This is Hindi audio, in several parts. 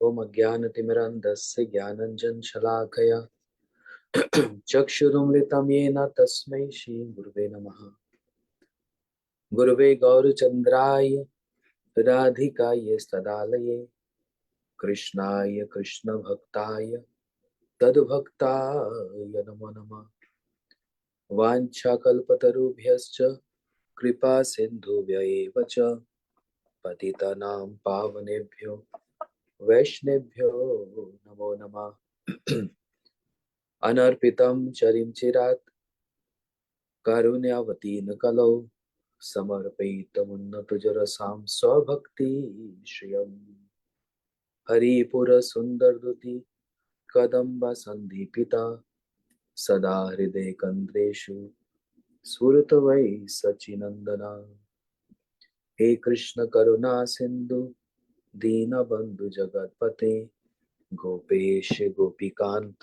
ओम अज्ञानतिमिरन्धस्य ज्ञानञ्जनशलाकया चक्षुरुन्मिलितं येन तस्मै श्रीगुरुवे नमः। गुरुवे गौरचन्द्राय राधिकाय तदालये कृष्णाय कृष्णभक्ताय तद्भक्ताय नमो नमः। वाञ्छाकल्पतरुभ्यश्च कृपा सिन्धुभ्यैव च पतितानां पावनेभ्यो वैष्णवेभ्यो नमो नमः। अनर्पितं चरिं चिरात् कारुण्यावतीर्न कलौ समर्पयितमुन्नतजरसां स्वभक्ति श्रियम् हरिपुरसुन्दरदुति कदम्ब सन्दीपिता सदा हृदय कन्द्रेषु स्फुरतु वै सचिनन्दना। हे कृष्ण करुणा सिन्धु दीनबन्धु जगत्पते गोपेश गोपीकान्त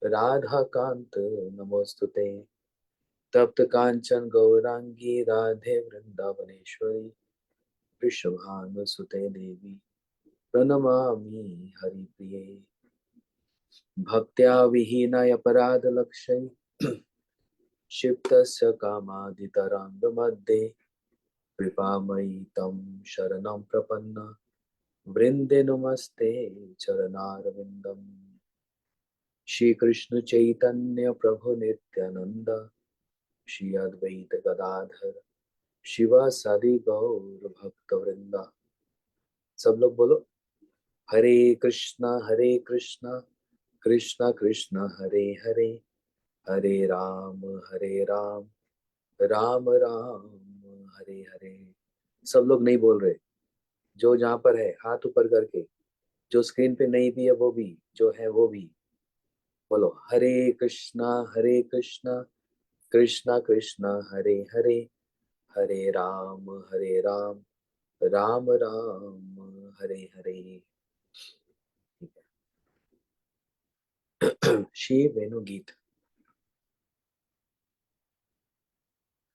राधाकान्त नमोस्तुते। तप्त कांचन गौरांगी राधे वृंदावनेश्वरी वृषभानुसुते देवी प्रणमामि हरिप्रिये। भक्त्या विहीनाय अपराधलक्षै क्षिप्तस्य कामादितराङ्गमध्ये कृपामयि तं शरणं प्रपन्न वृन्दे नमस्ते चरणारविन्दम्। श्री कृष्ण चैतन्य प्रभु नित्यानंद श्री अद्वैत गदाधर शिवा सादि गौर भक्त वृंदा। सब लोग बोलो हरे कृष्णा कृष्णा कृष्णा हरे हरे हरे राम राम राम हरे हरे। सब लोग नहीं बोल रहे, जो जहां पर है हाथ ऊपर करके, जो स्क्रीन पे नहीं भी है वो भी, जो है वो भी बोलो हरे कृष्णा कृष्णा कृष्णा हरे हरे हरे राम राम राम हरे हरे। ठीक है। श्री वेणु गीत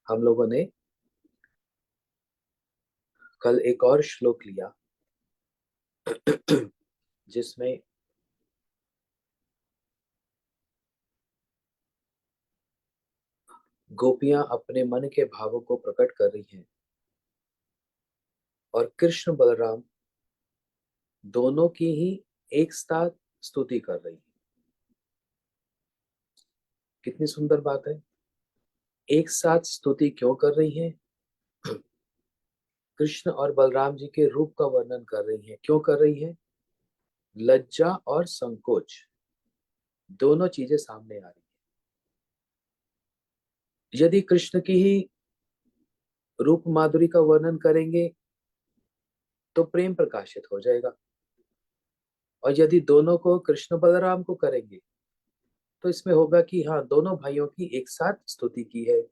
हम लोगों ने कल एक और श्लोक लिया जिसमें गोपियां अपने मन के भावों को प्रकट कर रही हैं और कृष्ण बलराम दोनों की ही एक साथ स्तुति कर रही है। कितनी सुंदर बात है। एक साथ स्तुति क्यों कर रही है? कृष्ण और बलराम जी के रूप का वर्णन कर रही है। क्यों कर रही है? लज्जा और संकोच दोनों चीजें सामने आ रही है। यदि कृष्ण की ही रूप माधुरी का वर्णन करेंगे तो प्रेम प्रकाशित हो जाएगा, और यदि दोनों को कृष्ण बलराम को करेंगे तो इसमें होगा कि हाँ, दोनों भाइयों की एक साथ स्तुति की है।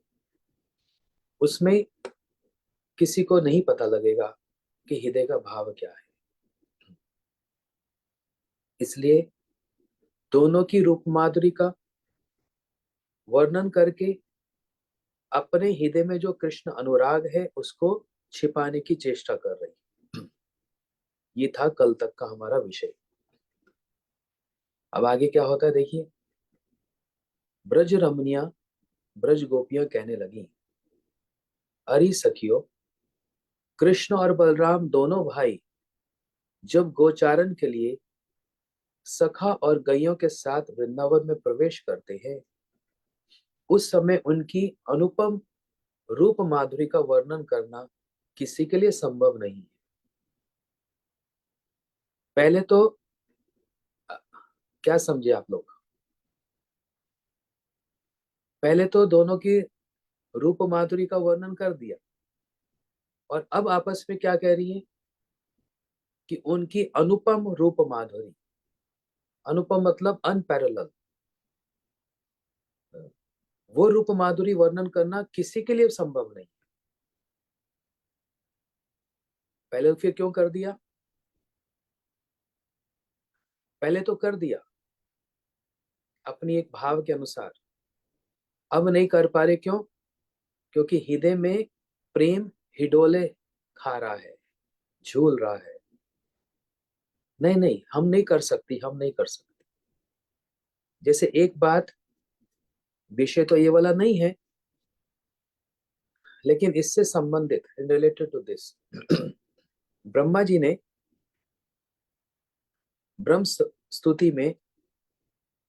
उसमें किसी को नहीं पता लगेगा कि हृदय का भाव क्या है। इसलिए दोनों की रूप माधुरी का वर्णन करके अपने हृदय में जो कृष्ण अनुराग है उसको छिपाने की चेष्टा कर रही। ये था कल तक का हमारा विषय। अब आगे क्या होता है देखिए। ब्रज रमनिया ब्रज गोपियां कहने लगी, अरे सखियो, कृष्ण और बलराम दोनों भाई जब गोचारण के लिए सखा और गैयों के साथ वृंदावन में प्रवेश करते हैं, उस समय उनकी अनुपम रूप माधुरी का वर्णन करना किसी के लिए संभव नहीं है। पहले तो क्या समझे आप लोग? पहले तो दोनों की रूप माधुरी का वर्णन कर दिया, और अब आपस में क्या कह रही है कि उनकी अनुपम रूप माधुरी। अनुपम मतलब अनपैरेलल। वो रूप माधुरी वर्णन करना किसी के लिए संभव नहीं। पहले फिर क्यों कर दिया? पहले तो कर दिया अपनी एक भाव के अनुसार, अब नहीं कर पा रहे। क्यों? क्योंकि हृदय में प्रेम हिडोले खा रहा है, झूल रहा है। नहीं नहीं, हम नहीं कर सकती, हम नहीं कर सकते। जैसे एक बात, विषय तो ये वाला नहीं है, लेकिन इससे संबंधित, related to this, Brahma ji ने ब्रह्म स्तुति में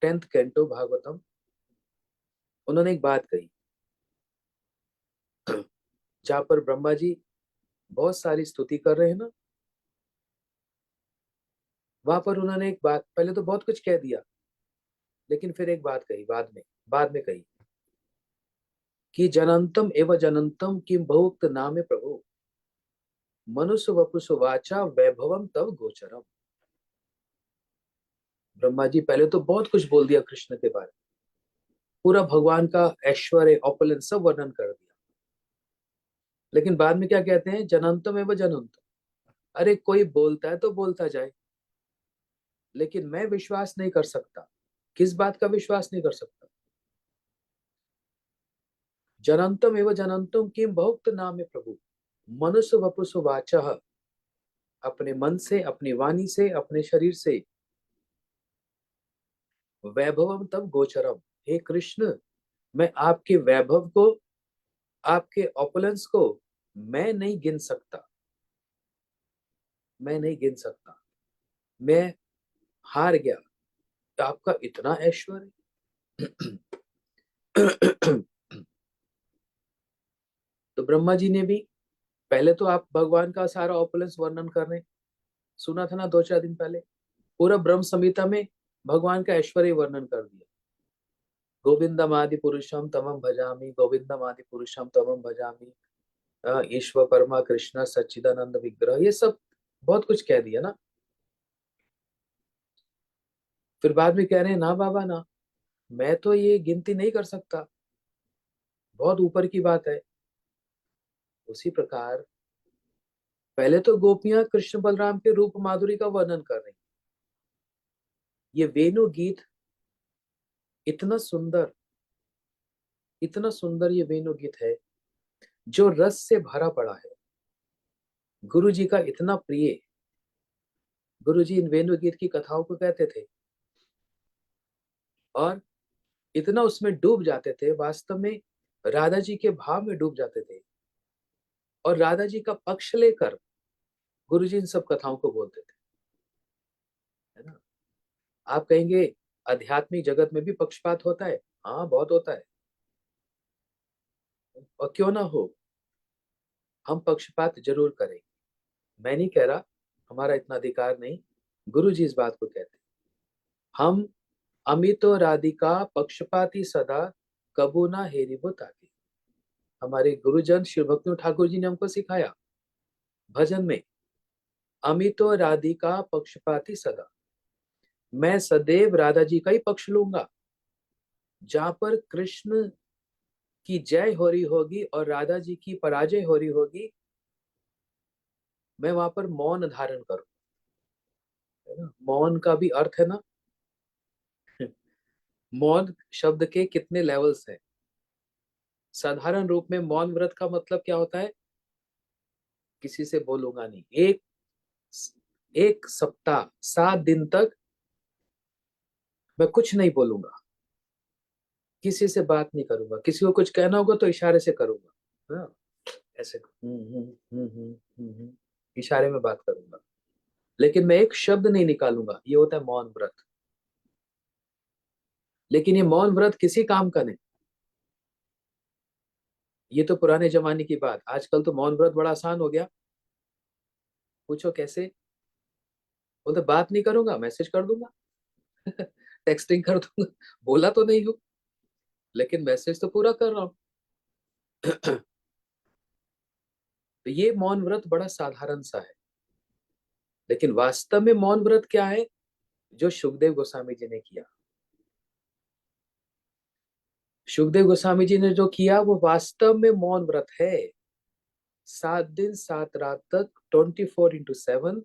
10th कैंटो भागवतम, उन्होंने एक बात कही, जहां पर ब्रह्मा जी बहुत सारी स्तुति कर रहे हैं ना, वहां पर उन्होंने एक बात, पहले तो बहुत कुछ कह दिया, लेकिन फिर एक बात कही बाद में कही कि जनंतम एवं जनंतम किम बहुक्त नामे प्रभु मनुष्य वपुषु वाचा वैभवम तव गोचरम। ब्रह्मा जी पहले तो बहुत कुछ बोल दिया कृष्ण के बारे में, पूरा भगवान का ऐश्वर्य ऑपुलेंस सब वर्णन कर दिया, लेकिन बाद में क्या कहते हैं, जनंतम एवं जनंतम। अरे कोई बोलता है तो बोलता जाए, लेकिन मैं विश्वास नहीं कर सकता। किस बात का विश्वास नहीं कर सकता? जनंतम एवं जनंतम किम बहुत नाम है प्रभु मनुष्य वपुषु वाचा, अपने मन से, अपनी वाणी से, अपने शरीर से, वैभवम तब गोचरम, हे कृष्ण, मैं आपके वैभव को, आपके ऑपुलेंस को मैं नहीं गिन सकता, मैं नहीं गिन सकता, मैं हार गया, आपका इतना ऐश्वर्य। तो ब्रह्मा जी ने भी, पहले तो आप भगवान का सारा ऑपुलेंस वर्णन कर रहे हैं, सुना था ना 2-4 दिन पहले, पूरा ब्रह्म संहिता में भगवान का ऐश्वर्य वर्णन कर दिया। गोविंदम आदि पुरुषम तमम भजामि, गोविंदम आदि पुरुषम तमम भजामि, ईश्वर परमा कृष्ण सच्चिदानंद विग्रह, ये सब बहुत कुछ कह दिया ना। फिर बाद में कह रहे हैं ना बाबा ना, मैं तो ये गिनती नहीं कर सकता, बहुत ऊपर की बात है। उसी प्रकार पहले तो गोपियां कृष्ण बलराम के रूप माधुरी का वर्णन कर रही, ये वेणु गीत इतना सुंदर, इतना सुंदर ये वेणु गीत है, जो रस से भरा पड़ा है, गुरु जी का इतना प्रिय। गुरु जी इन वेणु गीत की कथाओं को कहते थे और इतना उसमें डूब जाते थे, वास्तव में राधा जी के भाव में डूब जाते थे, और राधा जी का पक्ष लेकर गुरु जी इन सब कथाओं को बोलते थे, है ना। आप कहेंगे आध्यात्मिक जगत में भी पक्षपात होता है, हाँ बहुत होता है, और क्यों ना हो, हम पक्षपात जरूर करें। मैं नहीं कह रहा, हमारा इतना अधिकार नहीं, गुरु जी इस बात को कहते हैं, हम अमितो राधिका पक्षपाती सदा कबू ना हेरिबो ताकी। हमारे गुरुजन शिव भक्ति ठाकुर जी ने हमको सिखाया भजन में, अमितो राधिका पक्षपाती सदा, मैं सदैव राधा जी का ही पक्ष लूंगा। जहां पर कृष्ण की जय हो रही होगी और राधा जी की पराजय हो रही होगी, मैं वहां पर मौन धारण करूं, है ना। मौन का भी अर्थ है ना, मौन शब्द के कितने लेवल्स हैं। साधारण रूप में मौन व्रत का मतलब क्या होता है, किसी से बोलूंगा नहीं, एक एक सप्ताह 7 दिन तक मैं कुछ नहीं बोलूंगा, किसी से बात नहीं करूंगा, किसी को कुछ कहना होगा तो इशारे से करूंगा, हाँ, ऐसे इशारे में बात करूंगा, लेकिन मैं एक शब्द नहीं निकालूंगा, ये होता है मौन व्रत। लेकिन ये मौन व्रत किसी काम का नहीं, ये तो पुराने जमाने की बात, आजकल तो मौन व्रत बड़ा आसान हो गया। पूछो कैसे, बोलते बात नहीं करूंगा, मैसेज कर दूंगा, टेक्सटिंग कर दूंगा, बोला तो नहीं हूं, लेकिन मैसेज तो पूरा कर रहा हूं। तो ये मौन व्रत बड़ा साधारण सा है, लेकिन वास्तव में मौन व्रत क्या है, जो सुखदेव गोस्वामी जी ने किया। सुखदेव गोस्वामी जी ने जो किया वो वास्तव में मौन व्रत है। 7 दिन 7 रात तक 24x7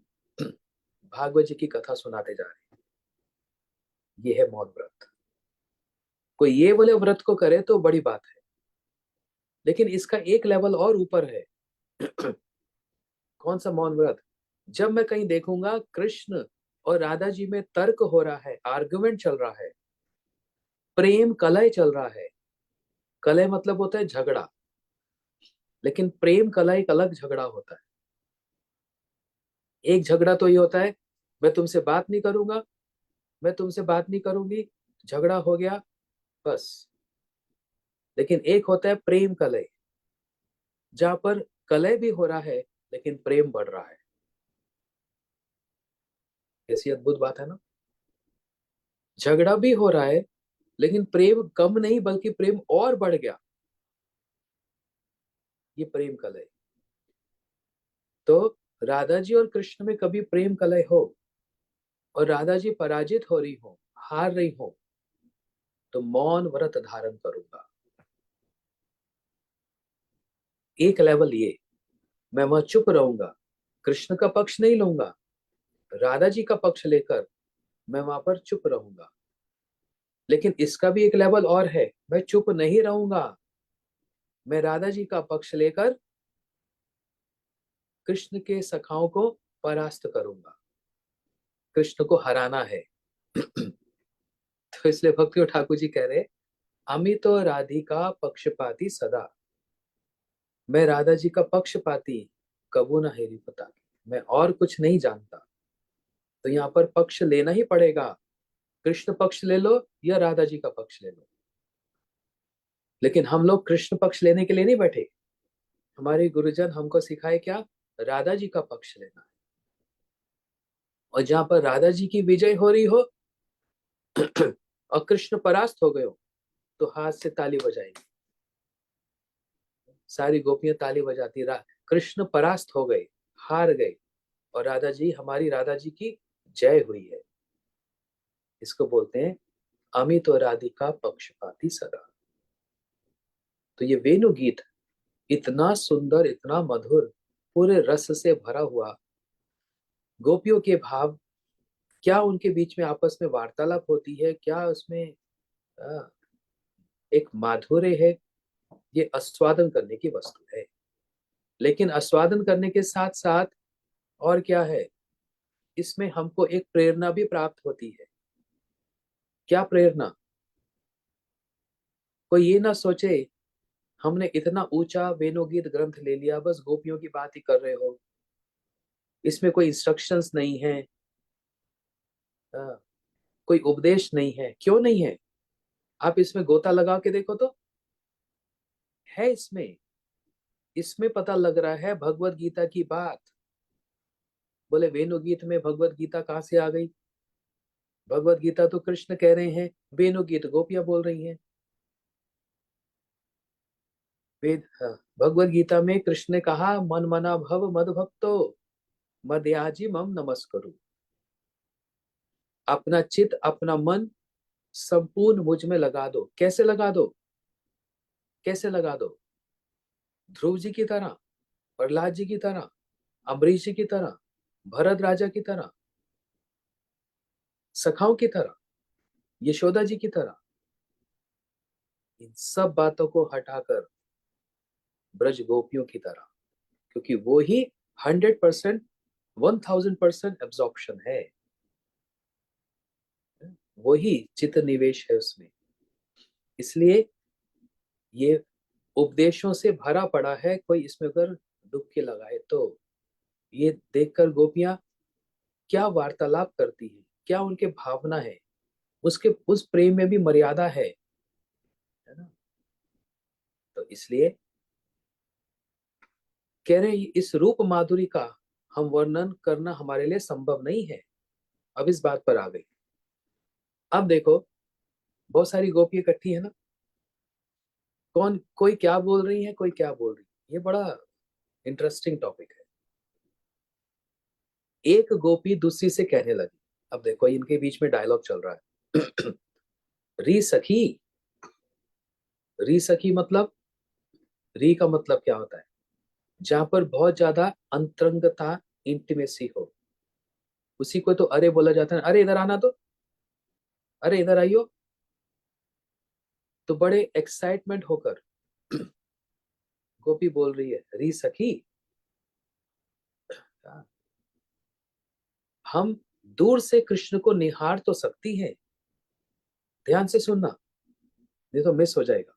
भागवत जी की कथा सुनाते जा रहे हैं, ये है मौन व्रत। कोई ये वाले व्रत को करे तो बड़ी बात है, लेकिन इसका एक लेवल और ऊपर है। कौन सा मौन व्रत, जब मैं कहीं देखूंगा कृष्ण और राधा जी में तर्क हो रहा है, आर्गुमेंट चल रहा है, प्रेम कलह चल रहा है। कलह मतलब होता है झगड़ा, लेकिन प्रेम कलह एक अलग झगड़ा होता है। एक झगड़ा तो ये होता है, मैं तुमसे बात नहीं करूंगा, मैं तुमसे बात नहीं करूंगी, झगड़ा हो गया बस। लेकिन एक होता है प्रेम कलह, जहां पर कलह भी हो रहा है लेकिन प्रेम बढ़ रहा है। ऐसी अद्भुत बात है ना। झगड़ा भी हो रहा है लेकिन प्रेम कम नहीं बल्कि प्रेम और बढ़ गया। ये प्रेम कलह। तो राधा जी और कृष्ण में कभी प्रेम कलह हो और राधा जी पराजित हो रही हो, हार रही हो, तो मौन व्रत धारण करूंगा। एक लेवल ये, मैं वहां चुप रहूंगा, कृष्ण का पक्ष नहीं लूंगा, राधा जी का पक्ष लेकर मैं वहां पर चुप रहूंगा। लेकिन इसका भी एक लेवल और है, मैं चुप नहीं रहूंगा, मैं राधा जी का पक्ष लेकर कृष्ण के सखाओं को परास्त करूंगा, कृष्ण को हराना है। तो इसलिए भक्ति ठाकुर जी कह रहे, अमी तो राधिका पक्षपाती सदा, मैं राधा जी का पक्षपाती कबू ना हेरी पता, मैं और कुछ नहीं जानता। तो यहाँ पर पक्ष लेना ही पड़ेगा, कृष्ण पक्ष ले लो या राधा जी का पक्ष ले लो। लेकिन हम लोग कृष्ण पक्ष लेने के लिए नहीं बैठे, हमारे गुरुजन हमको सिखाए क्या, राधा जी का पक्ष लेना है। और जहां पर राधा जी की विजय हो रही हो और कृष्ण परास्त हो गए हो, तो हाथ से ताली बजाएंगे, सारी गोपियां ताली बजाती, कृष्ण परास्त हो गए, हार गए, और राधा जी, हमारी राधा जी की जय हुई है। इसको बोलते हैं अमित और राधिका पक्षपाती सदा। तो ये वेणु गीत इतना सुंदर, इतना मधुर, पूरे रस से भरा हुआ, गोपियों के भाव, क्या उनके बीच में आपस में वार्तालाप होती है, क्या उसमें अ, एक माधुर्य है, ये आस्वादन करने की वस्तु है। लेकिन आस्वादन करने के साथ साथ और क्या है, इसमें हमको एक प्रेरणा भी प्राप्त होती है। क्या प्रेरणा, कोई ये ना सोचे हमने इतना ऊंचा वेणुगीत ग्रंथ ले लिया, बस गोपियों की बात ही कर रहे हो, इसमें कोई इंस्ट्रक्शंस नहीं है, अ, कोई उपदेश नहीं है। क्यों नहीं है, आप इसमें गोता लगा के देखो तो है। इसमें इसमें पता लग रहा है भगवत गीता की बात। बोले वेणु गीत में भगवत गीता कहाँ से आ गई, भगवत गीता तो कृष्ण कह रहे हैं, वेणु गीत गोपियां बोल रही हैं। वेद, हाँ, भगवत गीता में कृष्ण ने कहा मन मना भव मद भक्तो मदयाजी मम नमस्करु, अपना चित अपना मन संपूर्ण मुझ में लगा दो। कैसे लगा दो, कैसे लगा दो, ध्रुव जी की तरह, प्रहलाद जी की तरह, अम्बरीश जी की तरह, भरत राजा की तरह, सखाओं की तरह, यशोदा जी की तरह। इन सब बातों को हटाकर ब्रज गोपियों की तरह, क्योंकि वो ही 100%, 1000% एब्जॉर्प्शन है, वही चित्त निवेश है उसमें। इसलिए ये उपदेशों से भरा पड़ा है, कोई इसमें अगर डुबकी लगाए तो ये देखकर गोपियां क्या वार्तालाप करती हैं, क्या उनके भावना है, उसके उस प्रेम में भी मर्यादा है ना। तो इसलिए कह रहे हैं इस रूप माधुरी का हम वर्णन करना हमारे लिए संभव नहीं है। अब इस बात पर आ गई। अब देखो, बहुत सारी गोपी इकट्ठी है ना, कौन कोई क्या बोल रही है, कोई क्या बोल रही है, ये बड़ा इंटरेस्टिंग टॉपिक है। एक गोपी दूसरी से कहने लगी, अब देखो इनके बीच में डायलॉग चल रहा है। री सखी, री सखी मतलब, री का मतलब क्या होता है, जहां पर बहुत ज्यादा अंतरंगता, इंटीमेसी हो, उसी को तो अरे बोला जाता है। अरे इधर आना, तो अरे इधर आइयो, तो बड़े एक्साइटमेंट होकर गोपी बोल रही है री सखी, हम दूर से कृष्ण को निहार तो सकती है, ध्यान से सुनना, नहीं तो मिस हो जाएगा।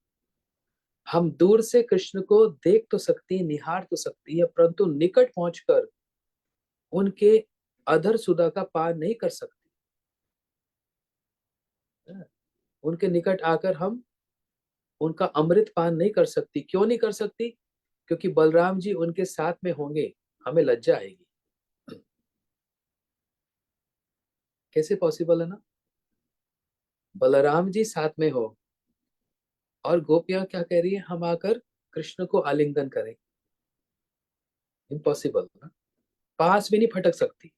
हम दूर से कृष्ण को देख तो सकती है, निहार तो सकती है, परंतु निकट पहुंचकर उनके अधर सुधा का पान नहीं कर सकती। उनके निकट आकर हम उनका अमृत पान नहीं कर सकती। क्यों नहीं कर सकती? क्योंकि बलराम जी उनके साथ में होंगे, हमें लज्जा आएगी। कैसे पॉसिबल है ना? बलराम जी साथ में हो और गोपियां क्या कह रही है, हम आकर कृष्ण को आलिंगन करें। इम्पॉसिबल ना, पास भी नहीं फटक सकती।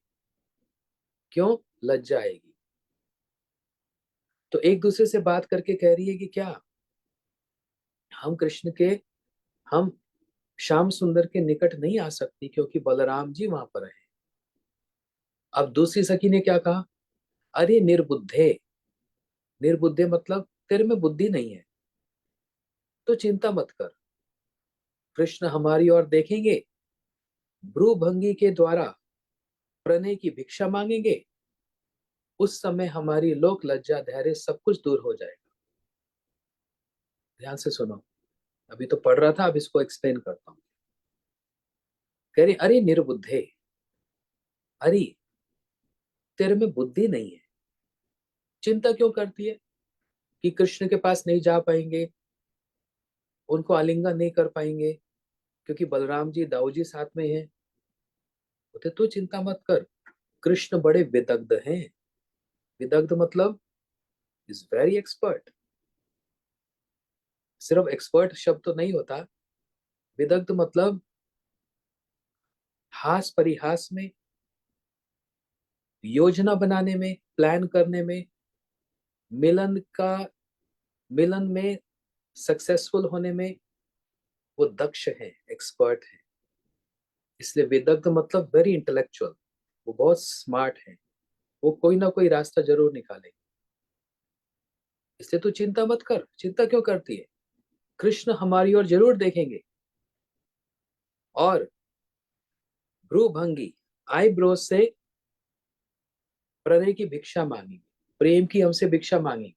क्यों? लज्जा आएगी। तो एक दूसरे से बात करके कह रही है कि क्या हम कृष्ण के, हम श्याम सुंदर के निकट नहीं आ सकती क्योंकि बलराम जी वहां पर है। अब दूसरी सखी ने क्या कहा, अरे निर्बुद्धे, निर्बुद्धे मतलब तेरे में बुद्धि नहीं है, तो चिंता मत कर, कृष्ण हमारी ओर देखेंगे, भ्रूभंगी के द्वारा प्रणय की भिक्षा मांगेंगे, उस समय हमारी लोक लज्जा धैर्य सब कुछ दूर हो जाएगा। ध्यान से सुनो, अभी तो पढ़ रहा था, अब इसको एक्सप्लेन करता हूं। कह रही अरे निर्बुद्धे, अरे तेरे में बुद्धि नहीं है, चिंता क्यों करती है कि कृष्ण के पास नहीं जा पाएंगे, उनको आलिंगन नहीं कर पाएंगे क्योंकि बलराम जी दाऊ जी साथ में हैं। बोलते तू चिंता मत कर, कृष्ण बड़े विदग्ध हैं। विदग्ध मतलब इज वेरी एक्सपर्ट। सिर्फ एक्सपर्ट शब्द तो नहीं होता, विदग्ध मतलब हास परिहास में, योजना बनाने में, प्लान करने में, मिलन का, मिलन में सक्सेसफुल होने में वो दक्ष है, एक्सपर्ट है। इसलिए विदग्ध मतलब वेरी इंटेलेक्चुअल, वो बहुत स्मार्ट है, वो कोई ना कोई रास्ता जरूर निकालेंगे। इसलिए तू चिंता मत कर, चिंता क्यों करती है, कृष्ण हमारी ओर जरूर देखेंगे और भ्रूभंगी आईब्रो से प्रणय की भिक्षा मांगेंगे, प्रेम की हमसे भिक्षा मांगेंगे।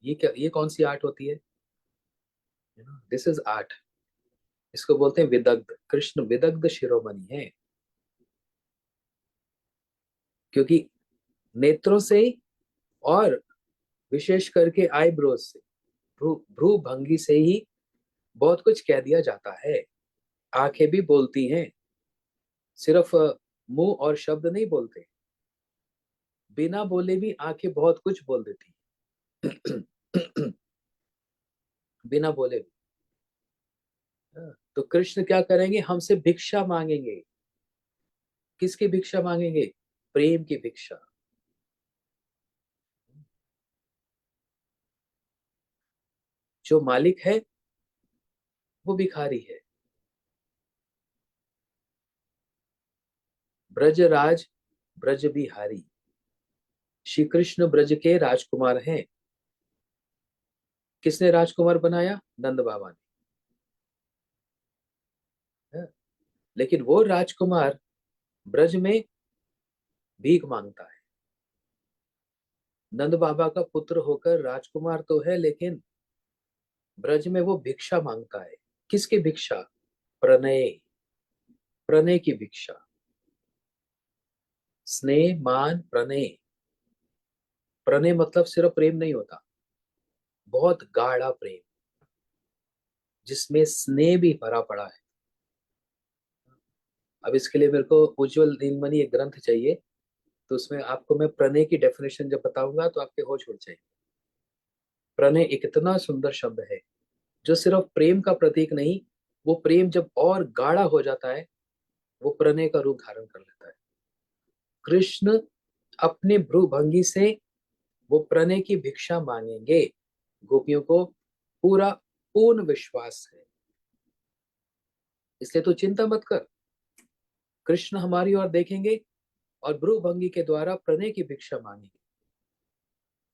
ये क्या, ये कौन सी आर्ट होती है? This is art. इसको बोलते हैं विदग्ध। कृष्ण विदग्ध शिरोमणि है, क्योंकि नेत्रों से और विशेष करके आईब्रोज से, भ्रू भ्रू भंगी से ही बहुत कुछ कह दिया जाता है। आंखें भी बोलती हैं, सिर्फ मुंह और शब्द नहीं बोलते, बिना बोले भी आंखें बहुत कुछ बोल देती हैं। बिना बोले भी। तो कृष्ण क्या करेंगे, हमसे भिक्षा मांगेंगे। किसकी भिक्षा मांगेंगे? प्रेम की भिक्षा। जो मालिक है वो भिखारी है। ब्रजराज ब्रज बिहारी, श्री कृष्ण ब्रज के राजकुमार हैं। किसने राजकुमार बनाया? नंद बाबा ने। लेकिन वो राजकुमार ब्रज में भीख मांगता है। नंद बाबा का पुत्र होकर राजकुमार तो है, लेकिन ब्रज में वो भिक्षा मांगता है। किसकी भिक्षा? प्रणय, प्रणय की भिक्षा। स्नेह मान प्रणय। प्रणय मतलब सिर्फ प्रेम नहीं होता, बहुत गाढ़ा प्रेम जिसमें स्नेह भी भरा पड़ा है। अब इसके लिए मेरे को उज्जवल नीलमणि एक ग्रंथ चाहिए, तो उसमें आपको मैं प्रणय की डेफिनेशन जब बताऊंगा तो आपके होश उड़ जाएंगे। प्रणय एक इतना सुंदर शब्द है जो सिर्फ प्रेम का प्रतीक नहीं, वो प्रेम जब और गाढ़ा हो जाता है वो प्रणय का रूप धारण कर लेता है। कृष्ण अपने भ्रूभंगी से वो प्रणय की भिक्षा मांगेंगे। गोपियों को पूरा पूर्ण विश्वास है, इसलिए तो चिंता मत कर, कृष्ण हमारी ओर देखेंगे और भ्रूभंगी के द्वारा प्रणय की भिक्षा मांगेंगे।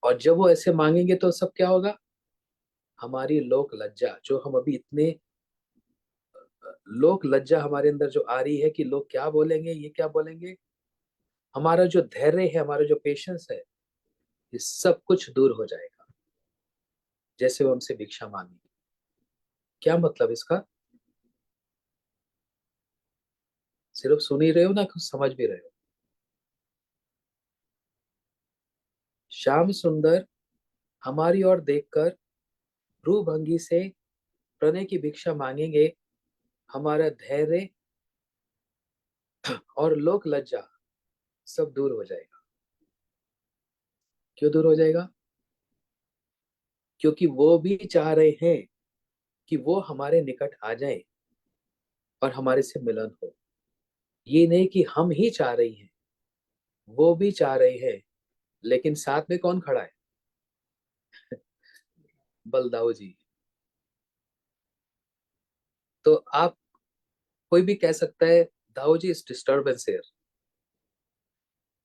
और जब वो ऐसे मांगेंगे तो सब क्या होगा, हमारी लोक लज्जा, जो हम अभी इतने, लोक लज्जा हमारे अंदर जो आ रही है कि लोग क्या बोलेंगे, ये क्या बोलेंगे, हमारा जो धैर्य है, हमारा जो पेशेंस है, ये सब कुछ दूर हो जाएगा जैसे वो हमसे भिक्षा मांगेंगे। क्या मतलब इसका? सिर्फ सुन ही रहे हो ना, कुछ समझ भी रहे हो? श्याम सुंदर हमारी ओर देखकर भ्रू भंगी से प्रणय की भिक्षा मांगेंगे। हमारा धैर्य और लोक लज्जा सब दूर हो जाएगा। क्यों दूर हो जाएगा? क्योंकि वो भी चाह रहे हैं कि वो हमारे निकट आ जाए और हमारे से मिलन हो। ये नहीं कि हम ही चाह रही हैं, वो भी चाह रहे हैं। लेकिन साथ में कौन खड़ा है? बलदाऊ जी। तो आप, कोई भी कह सकता है Dau ji is disturbance here.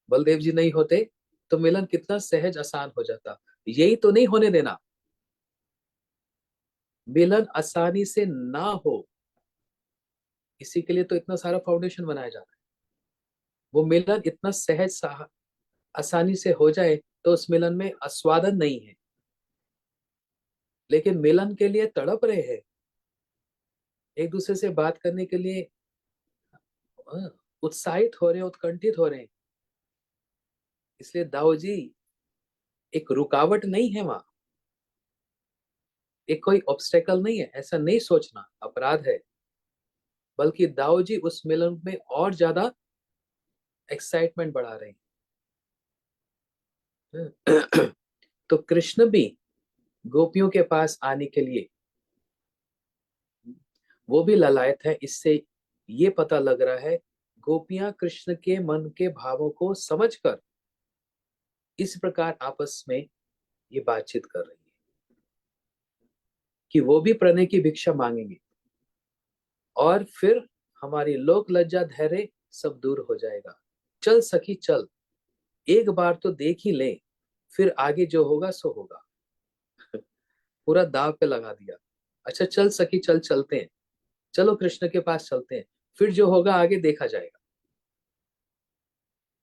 Baldev जी नहीं होते तो मिलन कितना सहज आसान हो जाता। यही तो नहीं होने देना। मिलन आसानी से ना हो, इसी के लिए तो इतना सारा फाउंडेशन बनाया जाता है। वो मिलन इतना आसानी से हो जाए तो उस मिलन में आस्वादन नहीं है। लेकिन मिलन के लिए तड़प रहे हैं, एक दूसरे से बात करने के लिए उत्साहित हो रहे हैं, उत्कंठित हो रहे हैं। इसलिए दाऊ जी एक रुकावट नहीं है वहां, एक कोई ऑब्स्टेकल नहीं है, ऐसा नहीं सोचना अपराध है। बल्कि दाऊ जी उस मिलन में और ज्यादा एक्साइटमेंट बढ़ा रहे हैं। तो कृष्ण भी गोपियों के पास आने के लिए वो भी ललायत है। इससे ये पता लग रहा है गोपियां कृष्ण के मन के भावों को समझकर इस प्रकार आपस में ये बातचीत कर रही है कि वो भी प्रणय की भिक्षा मांगेंगे और फिर हमारी लोक लज्जा धैर्य सब दूर हो जाएगा। चल सखी चल, एक बार तो देख ही ले, फिर आगे जो होगा सो होगा। पूरा दाव पे लगा दिया। अच्छा चल सखी चल, चलते हैं, चलो कृष्ण के पास चलते हैं, फिर जो होगा आगे देखा जाएगा।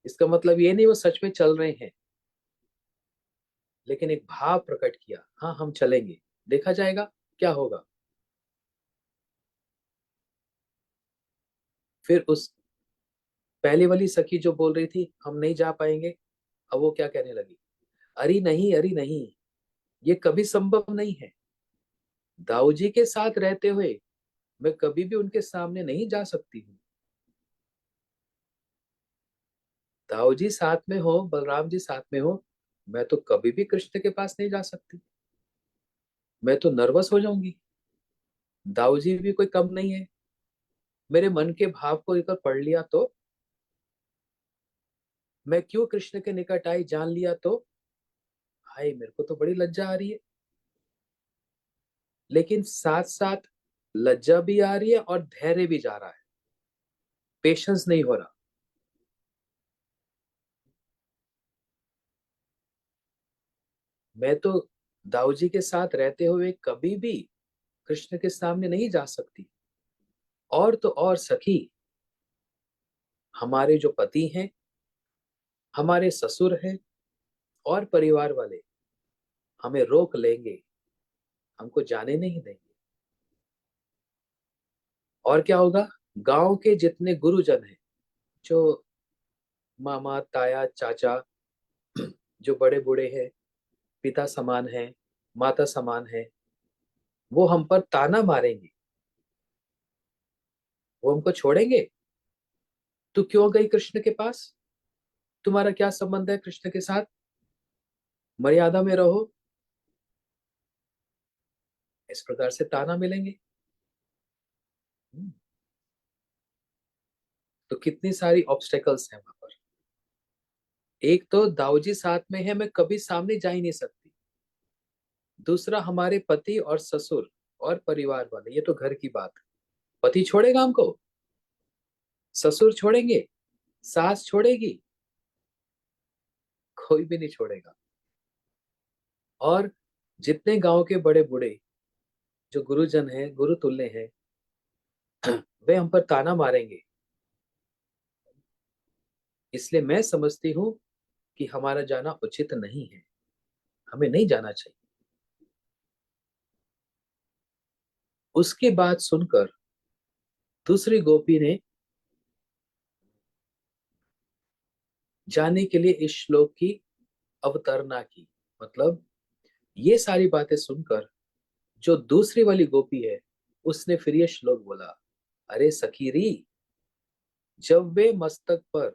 इसका मतलब ये नहीं वो सच में चल रहे हैं, लेकिन एक भाव प्रकट किया, हाँ हम चलेंगे, देखा जाएगा क्या होगा। फिर उस पहली वाली सखी जो बोल रही थी हम नहीं जा पाएंगे, अब वो क्या कहने लगी? अरे नहीं, अरे नहीं, ये कभी संभव नहीं है। दाऊ जी के साथ रहते हुए मैं कभी भी उनके सामने नहीं जा सकती हूँ। दाऊ जी साथ में हो, बलराम जी साथ में हो, मैं तो कभी भी कृष्ण के पास नहीं जा सकती। मैं तो नर्वस हो जाऊंगी। दाऊ जी भी कोई कम नहीं है, मेरे मन के भाव को लेकर पढ़ लिया तो, मैं क्यों कृष्ण के निकट आई जान लिया तो, हाय मेरे को तो बड़ी लज्जा आ रही है। लेकिन साथ साथ लज्जा भी आ रही है और धैर्य भी जा रहा है, पेशेंस नहीं हो रहा। मैं तो दाऊ जी के साथ रहते हुए कभी भी कृष्ण के सामने नहीं जा सकती। और तो और सखी, हमारे जो पति हैं, हमारे ससुर हैं और परिवार वाले हमें रोक लेंगे, हमको जाने नहीं देंगे। और क्या होगा? गांव के जितने गुरुजन हैं, जो मामा ताया चाचा, जो बड़े बूढ़े हैं, पिता समान हैं, माता समान हैं, वो हम पर ताना मारेंगे, वो हमको छोड़ेंगे। तू क्यों गई कृष्ण के पास? तुम्हारा क्या संबंध है कृष्ण के साथ? मर्यादा में रहो। इस प्रकार से ताना मिलेंगे। हम्म, तो कितनी सारी ऑब्स्टेकल्स हैं वहां पर। एक तो दाऊजी साथ में है, मैं कभी सामने जा ही नहीं सकती। दूसरा हमारे पति और ससुर और परिवार वाले, ये तो घर की बात है। पति छोड़ेगा हमको? ससुर छोड़ेंगे? सास छोड़ेगी? कोई भी नहीं छोड़ेगा। और जितने गांव के बड़े बूढ़े जो गुरुजन हैं, गुरु तुल्य हैं, वे हम पर ताना मारेंगे। इसलिए मैं समझती हूं कि हमारा जाना उचित नहीं है, हमें नहीं जाना चाहिए। उसकी बात सुनकर दूसरी गोपी ने जाने के लिए इस श्लोक की अवतारणा की। मतलब ये सारी बातें सुनकर जो दूसरी वाली गोपी है उसने फिर ये श्लोक बोला, अरे सखीरी, जब वे मस्तक पर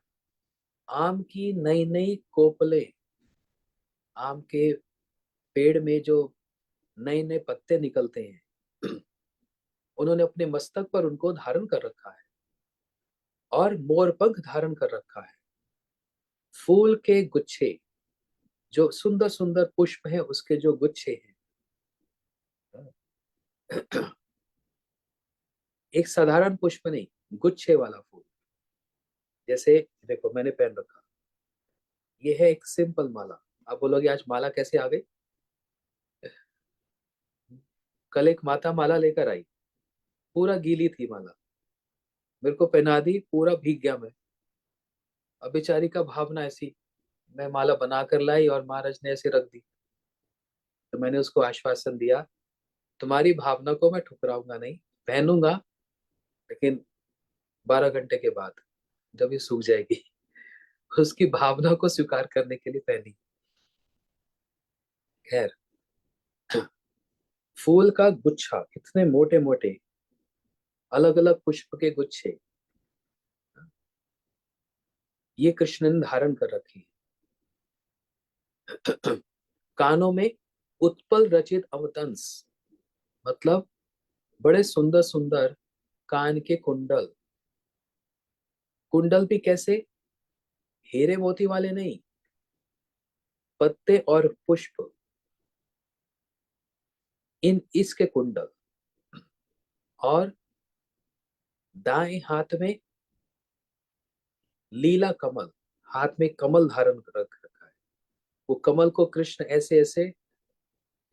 आम की नई नई कोपले, आम के पेड़ में जो नए नए पत्ते निकलते हैं, उन्होंने अपने मस्तक पर उनको धारण कर रखा है और मोरपंख धारण कर रखा है। फूल के गुच्छे, जो सुंदर सुंदर पुष्प हैं उसके जो गुच्छे हैं, एक साधारण पुष्प नहीं, गुच्छे वाला फूल। जैसे देखो मैंने पहन रखा, ये है एक सिंपल माला। आप बोलोगे आज माला कैसे आ गई? कल एक माता माला लेकर आई, पूरा गीली थी माला, मेरे को पहना दी, पूरा भीग गया मैं। अब बेचारी का भावना ऐसी, मैं माला बना कर लाई और महाराज ने ऐसे रख दी। तो मैंने उसको आश्वासन दिया, तुम्हारी भावना को मैं ठुकराऊंगा नहीं, पहनूंगा, लेकिन 12 घंटे के बाद, जब ये सूख जाएगी। उसकी भावना को स्वीकार करने के लिए पहनी। खैर, फूल का गुच्छा, इतने मोटे मोटे अलग अलग पुष्प के गुच्छे, ये कृष्ण ने धारण कर रखी। कानों में उत्पल रचित अवतंस, मतलब बड़े सुंदर सुंदर कान के कुंडल। कुंडल भी कैसे? हीरे मोती वाले नहीं, पत्ते और पुष्प, इन इसके कुंडल। और दाएं हाथ में लीला कमल, हाथ में कमल धारण कर रख रखा है। वो कमल को कृष्ण ऐसे ऐसे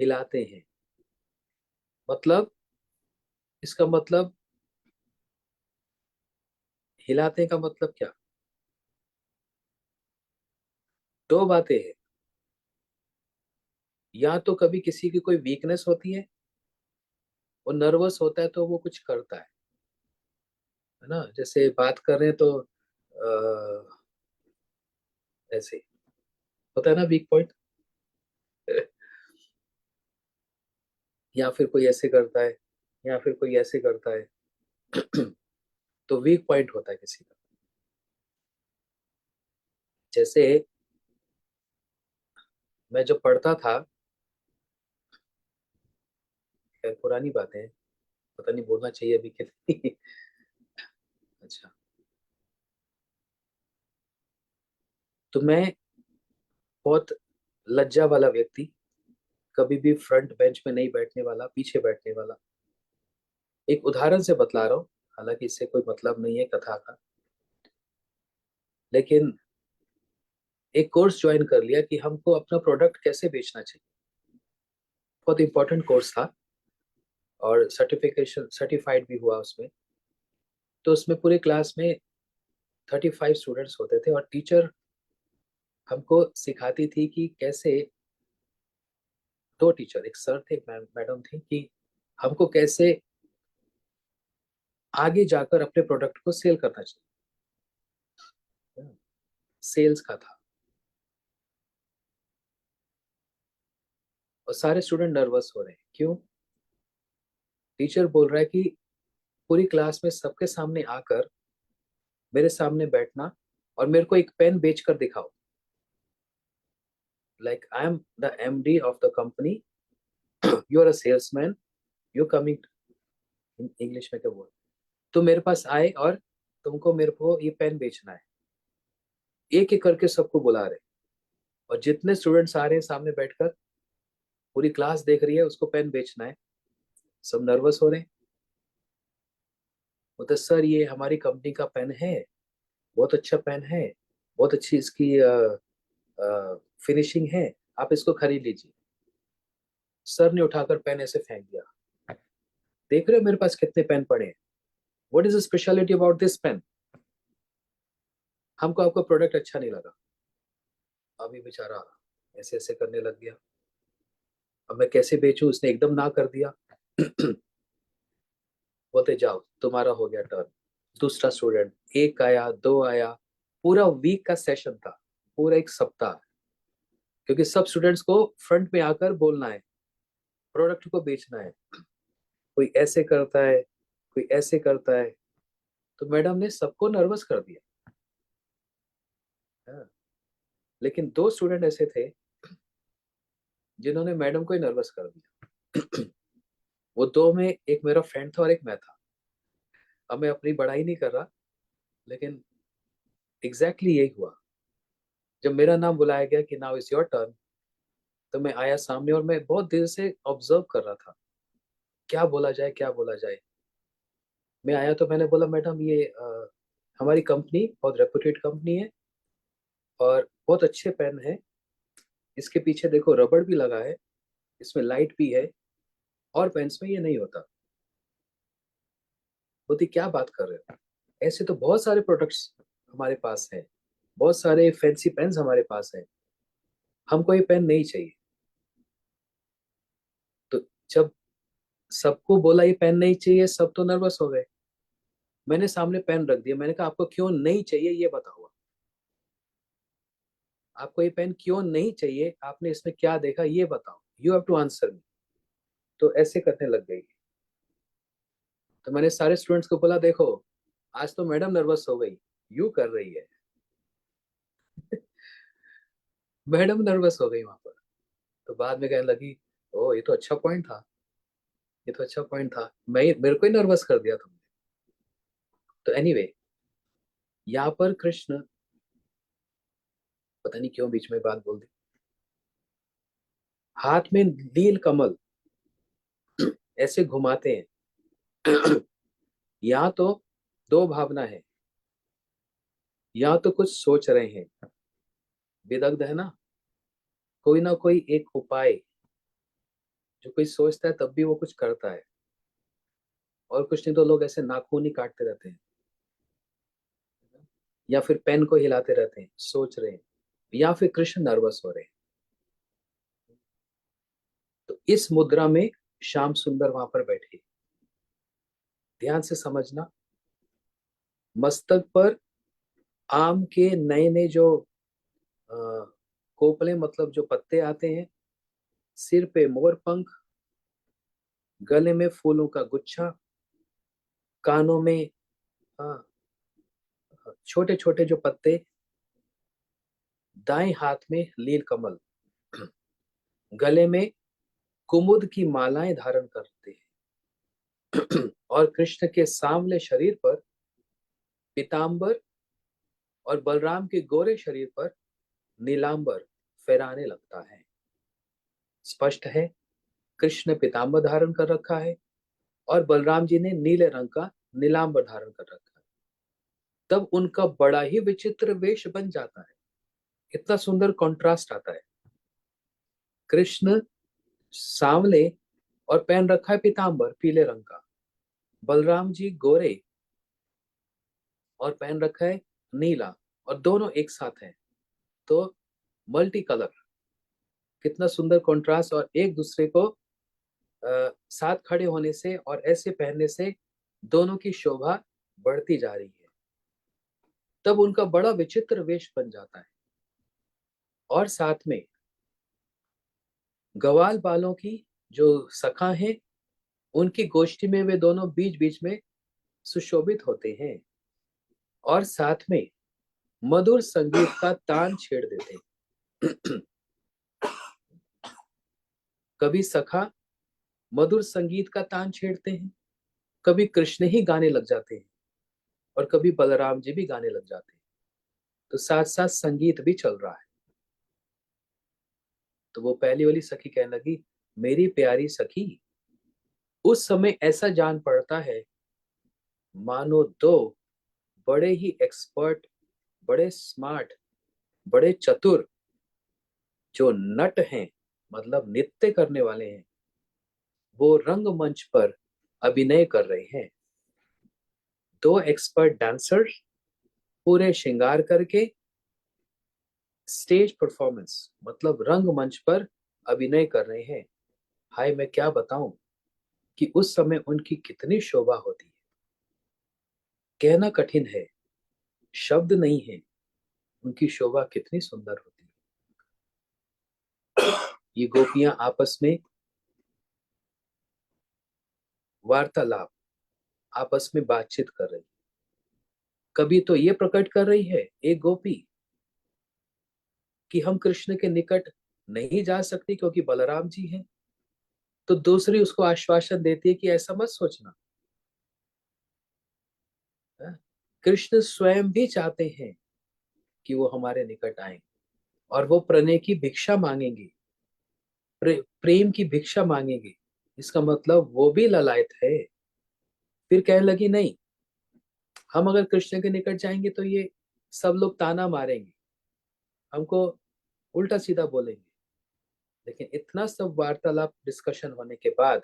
हिलाते हैं। मतलब इसका मतलब, हिलाते का मतलब क्या? दो बातें हैं, या तो कभी किसी की कोई वीकनेस होती है, वो नर्वस होता है तो वो कुछ करता है ना, जैसे बात कर रहे हैं तो ऐसे होता है ना वीक पॉइंट। या फिर कोई ऐसे करता है, या फिर कोई ऐसे करता है। तो वीक पॉइंट होता है किसी का। जैसे मैं जब पढ़ता था, खैर पुरानी बातें हैं, पता नहीं बोलना चाहिए अभी कि नहीं। अच्छा, तो मैं बहुत लज्जा वाला व्यक्ति, कभी भी फ्रंट बेंच में नहीं बैठने वाला, पीछे बैठने वाला। एक उदाहरण से बतला रहा हूँ, हालांकि इससे कोई मतलब नहीं है कथा का, लेकिन एक कोर्स ज्वाइन कर लिया कि हमको अपना प्रोडक्ट कैसे बेचना चाहिए। बहुत इंपॉर्टेंट कोर्स था और सर्टिफिकेशन सर्टिफाइड भी हुआ उसमें। तो उसमें पूरे क्लास में 35 स्टूडेंट्स होते थे और टीचर हमको सिखाती थी कि कैसे, दो टीचर, एक सर थे, एक मैडम थी, कि हमको कैसे आगे जाकर अपने प्रोडक्ट को सेल करना चाहिए। सेल्स का था। और सारे स्टूडेंट नर्वस हो रहे हैं, क्यों? टीचर बोल रहा है कि पूरी क्लास में सबके सामने आकर मेरे सामने बैठना और मेरे को एक पेन बेच कर दिखाओ, like I am the MD of the company, you are a salesman, you coming, English में क्या बोल, तुम मेरे पास आए और तुमको मेरे को ये पेन बेचना है। एक एक करके सबको बुला रहे, और जितने स्टूडेंट्स आ रहे हैं सामने बैठकर, पूरी क्लास देख रही है, उसको पेन बेचना है। सब नर्वस हो रहे हैं। बोलते सर ये हमारी कंपनी का पेन है, बहुत अच्छा पेन है, बहुत अच्छी इसकी फिनिशिंग है, आप इसको खरीद लीजिए। सर ने उठाकर पेन ऐसे फेंक दिया। देख रहे हो मेरे पास कितने पेन पड़े हैं, what is the speciality about this pen? हमको आपका प्रोडक्ट अच्छा नहीं लगा। अभी बेचारा ऐसे ऐसे करने लग गया, अब मैं कैसे बेचूं, उसने एकदम ना कर दिया। बोलते जाओ तुम्हारा हो गया टर्न। दूसरा स्टूडेंट, एक आया, दो आया, पूरा वीक का सेशन था, पूरा एक सप्ताह। क्योंकि सब स्टूडेंट्स को फ्रंट में आकर बोलना है, प्रोडक्ट को बेचना है। कोई ऐसे करता है, कोई ऐसे करता है, तो मैडम ने सबको नर्वस कर दिया। हाँ। लेकिन दो स्टूडेंट ऐसे थे जिन्होंने मैडम को ही नर्वस कर दिया। वो दो में एक मेरा फ्रेंड था और एक मैं था। अब मैं अपनी बड़ाई नहीं कर रहा, लेकिन एग्जैक्टली यही हुआ। जब मेरा नाम बुलाया गया कि नाउ इज योर टर्न, तो मैं आया सामने और मैं बहुत देर से ऑब्जर्व कर रहा था, क्या बोला जाए क्या बोला जाए। मैं आया तो मैंने बोला, मैडम ये हमारी कंपनी बहुत रेपुटेड कंपनी है और बहुत अच्छे पेन है। इसके पीछे देखो रबड़ भी लगा है, इसमें लाइट भी है, और पेन्स में ये नहीं होता। बोलती क्या बात कर रहे हो, ऐसे तो बहुत सारे प्रोडक्ट्स हमारे पास हैं, बहुत सारे फैंसी पेन्स हमारे पास हैं, हमको ये पेन नहीं चाहिए। तो जब सबको बोला ये पेन नहीं चाहिए, सब तो नर्वस हो गए। मैंने सामने पेन रख दिया, मैंने कहा आपको क्यों नहीं चाहिए ये बताओ। आपको ये पेन क्यों नहीं चाहिए, आपने इसमें क्या देखा ये बताओ, you have to answer me. तो ऐसे करने लग गई। तो मैंने सारे स्टूडेंट्स को बोला, देखो आज तो मैडम नर्वस हो गई, यू कर रही है। मैडम नर्वस हो गई वहां पर। तो बाद में कहने लगी, ओ ये तो अच्छा पॉइंट था, ये तो अच्छा पॉइंट था, मैं मेरे को ही नर्वस कर दिया तुमने। तो एनीवे anyway, यहाँ पर कृष्ण, पता नहीं क्यों बीच में बात बोल दी, हाथ में नील कमल ऐसे घुमाते हैं। यहाँ तो दो भावना है, यहाँ तो कुछ सोच रहे हैं, विदग्ध है ना, कोई ना कोई एक उपाय, जो कोई सोचता है तब भी वो कुछ करता है, और कुछ नहीं तो लोग ऐसे नाखून ही काटते रहते हैं, या फिर पेन को हिलाते रहते हैं, सोच रहे हैं, या फिर कृष्ण नर्वस हो रहे हैं। तो इस मुद्रा में श्याम सुंदर वहां पर बैठे। ध्यान से समझना, मस्तक पर आम के नए नए जो अ, कोपले, मतलब जो पत्ते आते हैं, सिर पे मोर पंख, गले में फूलों का गुच्छा, कानों में छोटे छोटे जो पत्ते, दाएं हाथ में लील कमल, गले में कुमुद की मालाएं धारण करते हैं। और कृष्ण के सांवले शरीर पर पीतांबर, और बलराम के गोरे शरीर पर नीलांबर फहराने लगता है। स्पष्ट है, कृष्ण ने पीतांबर धारण कर रखा है और बलराम जी ने नीले रंग का नीलांबर धारण कर रखा है। तब उनका बड़ा ही विचित्र वेश बन जाता है, इतना सुंदर कॉन्ट्रास्ट आता है। कृष्ण सांवले और पहन रखा है पीतांबर पीले रंग का, बलराम जी गोरे और पहन रखा है नीला, और दोनों एक साथ हैं, तो मल्टी कलर, कितना सुंदर कॉन्ट्रास्ट। और एक दूसरे को साथ खड़े होने से और ऐसे पहनने से दोनों की शोभा बढ़ती जा रही है। तब उनका बड़ा विचित्र वेश बन जाता है। और साथ में ग्वाल बालों की जो सखा हैं, उनकी गोष्ठी में वे दोनों बीच बीच में सुशोभित होते हैं, और साथ में मधुर संगीत का तान छेड़ देते हैं। कभी सखा मधुर संगीत का तान छेड़ते हैं, कभी कृष्ण ही गाने लग जाते हैं, और कभी बलराम जी भी गाने लग जाते हैं, तो साथ साथ संगीत भी चल रहा है। तो वो पहली वाली सखी कहने लगी, मेरी प्यारी सखी, उस समय ऐसा जान पड़ता है मानो दो बड़े ही एक्सपर्ट, बड़े स्मार्ट, बड़े चतुर जो नट हैं, मतलब नृत्य करने वाले हैं, वो रंगमंच पर अभिनय कर रहे हैं। दो एक्सपर्ट डांसर्स पूरे श्रृंगार करके स्टेज परफॉर्मेंस मतलब रंगमंच पर अभिनय कर रहे हैं। हाय मैं क्या बताऊं कि उस समय उनकी कितनी शोभा होती है, कहना कठिन है, शब्द नहीं है, उनकी शोभा कितनी सुंदर होती है। ये गोपियां आपस में वार्तालाप, आपस में बातचीत कर रही। कभी तो ये प्रकट कर रही है एक गोपी कि हम कृष्ण के निकट नहीं जा सकती क्योंकि बलराम जी हैं, तो दूसरी उसको आश्वासन देती है कि ऐसा मत सोचना, है? कृष्ण स्वयं भी चाहते हैं कि वो हमारे निकट आए और वो प्रणय की भिक्षा मांगेंगे, प्रेम की भिक्षा मांगेंगे। इसका मतलब वो भी ललायत है। फिर कहने लगी नहीं, हम अगर कृष्ण के निकट जाएंगे तो ये सब लोग ताना मारेंगे, हमको उल्टा सीधा बोलेंगे। लेकिन इतना सब वार्तालाप डिस्कशन होने के बाद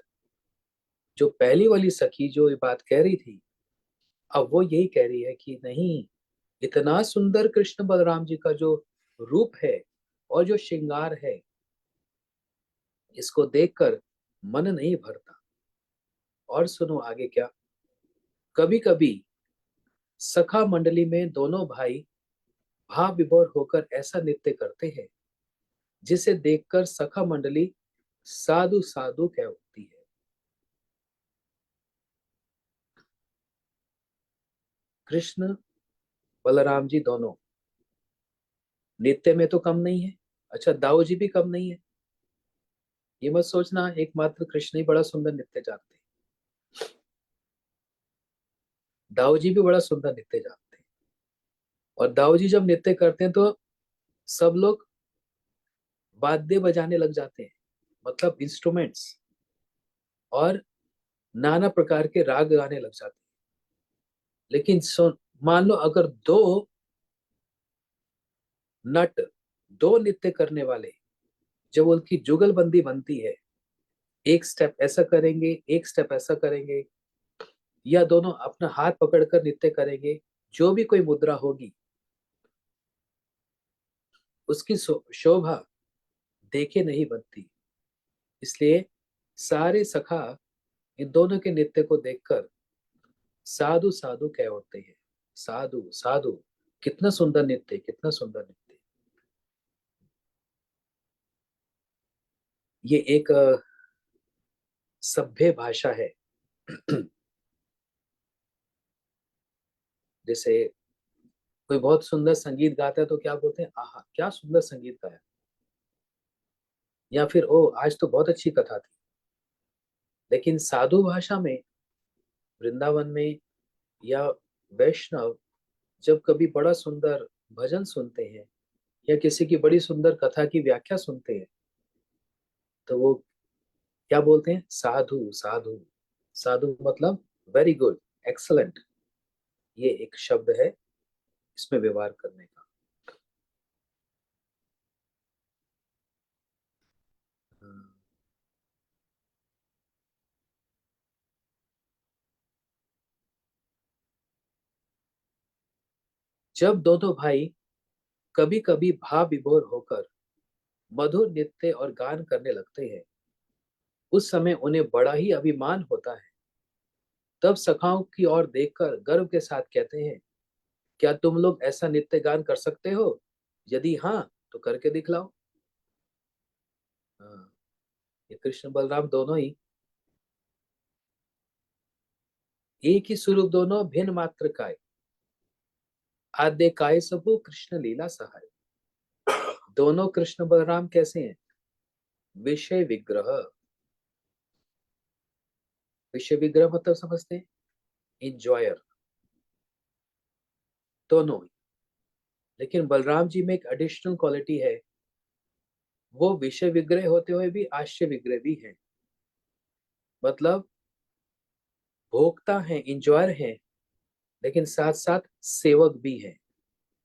जो पहली वाली सखी जो ये बात कह रही थी, अब वो यही कह रही है कि नहीं, इतना सुंदर कृष्ण बलराम जी का जो रूप है और जो श्रृंगार है, इसको देखकर मन नहीं भरता। और सुनो आगे क्या, कभी कभी सखा मंडली में दोनों भाई भाव विभोर होकर ऐसा नृत्य करते हैं जिसे देखकर सखा मंडली साधु साधु कह उठती है। कृष्ण बलराम जी दोनों नृत्य में तो कम नहीं है। अच्छा, दाऊ जी भी कम नहीं है। ये मत सोचना एकमात्र कृष्ण ही बड़ा सुंदर नृत्य जानते हैं, दाऊ जी भी बड़ा सुंदर नृत्य जानते हैं। और दाऊ जी जब नृत्य करते हैं तो सब लोग वाद्य बजाने लग जाते हैं, मतलब इंस्ट्रूमेंट्स, और नाना प्रकार के राग गाने लग जाते हैं। लेकिन मान लो अगर दो नट, दो नृत्य करने वाले, जब उनकी जुगलबंदी बनती है, एक स्टेप ऐसा करेंगे एक स्टेप ऐसा करेंगे, या दोनों अपना हाथ पकड़कर नृत्य करेंगे, जो भी कोई मुद्रा होगी उसकी शोभा देखे नहीं बनती। इसलिए सारे सखा इन दोनों के नृत्य को देखकर साधु साधु कह उठते हैं। साधु साधु, कितना सुंदर नृत्य, कितना सुंदर नृत्य। ये एक सभ्य भाषा है। जैसे कोई बहुत सुंदर संगीत गाता है तो क्या बोलते हैं, आहा क्या सुंदर संगीत गाया, या फिर ओ आज तो बहुत अच्छी कथा थी। लेकिन साधु भाषा में, वृंदावन में या वैष्णव जब कभी बड़ा सुंदर भजन सुनते हैं या किसी की बड़ी सुंदर कथा की व्याख्या सुनते हैं, तो वो क्या बोलते हैं, साधु साधु। साधु मतलब वेरी गुड, एक्सलेंट, ये एक शब्द है इसमें व्यवहार करने का। जब दोनों भाई कभी कभी भाव विभोर होकर मधुर नृत्य और गान करने लगते हैं, उस समय उन्हें बड़ा ही अभिमान होता है। तब सखाओं की ओर देखकर गर्व के साथ कहते हैं, क्या तुम लोग ऐसा नृत्य गान कर सकते हो? यदि हाँ तो करके दिखलाओ। हाँ, ये कृष्ण बलराम दोनों ही एक ही स्वरूप, दोनों भिन्न मात्र काय, आद्य काय सबू कृष्ण लीला सहाय। दोनों कृष्ण बलराम कैसे हैं? विषय विग्रह। विषय विग्रह मतलब समझते हैं, इंजॉयर, दोनों ही। लेकिन बलराम जी में एक एडिशनल क्वालिटी है, वो विषय विग्रह होते हुए भी आश्चर्य विग्रह भी हैं। मतलब भोक्ता हैं, इंजॉयर हैं, लेकिन साथ साथ सेवक भी हैं,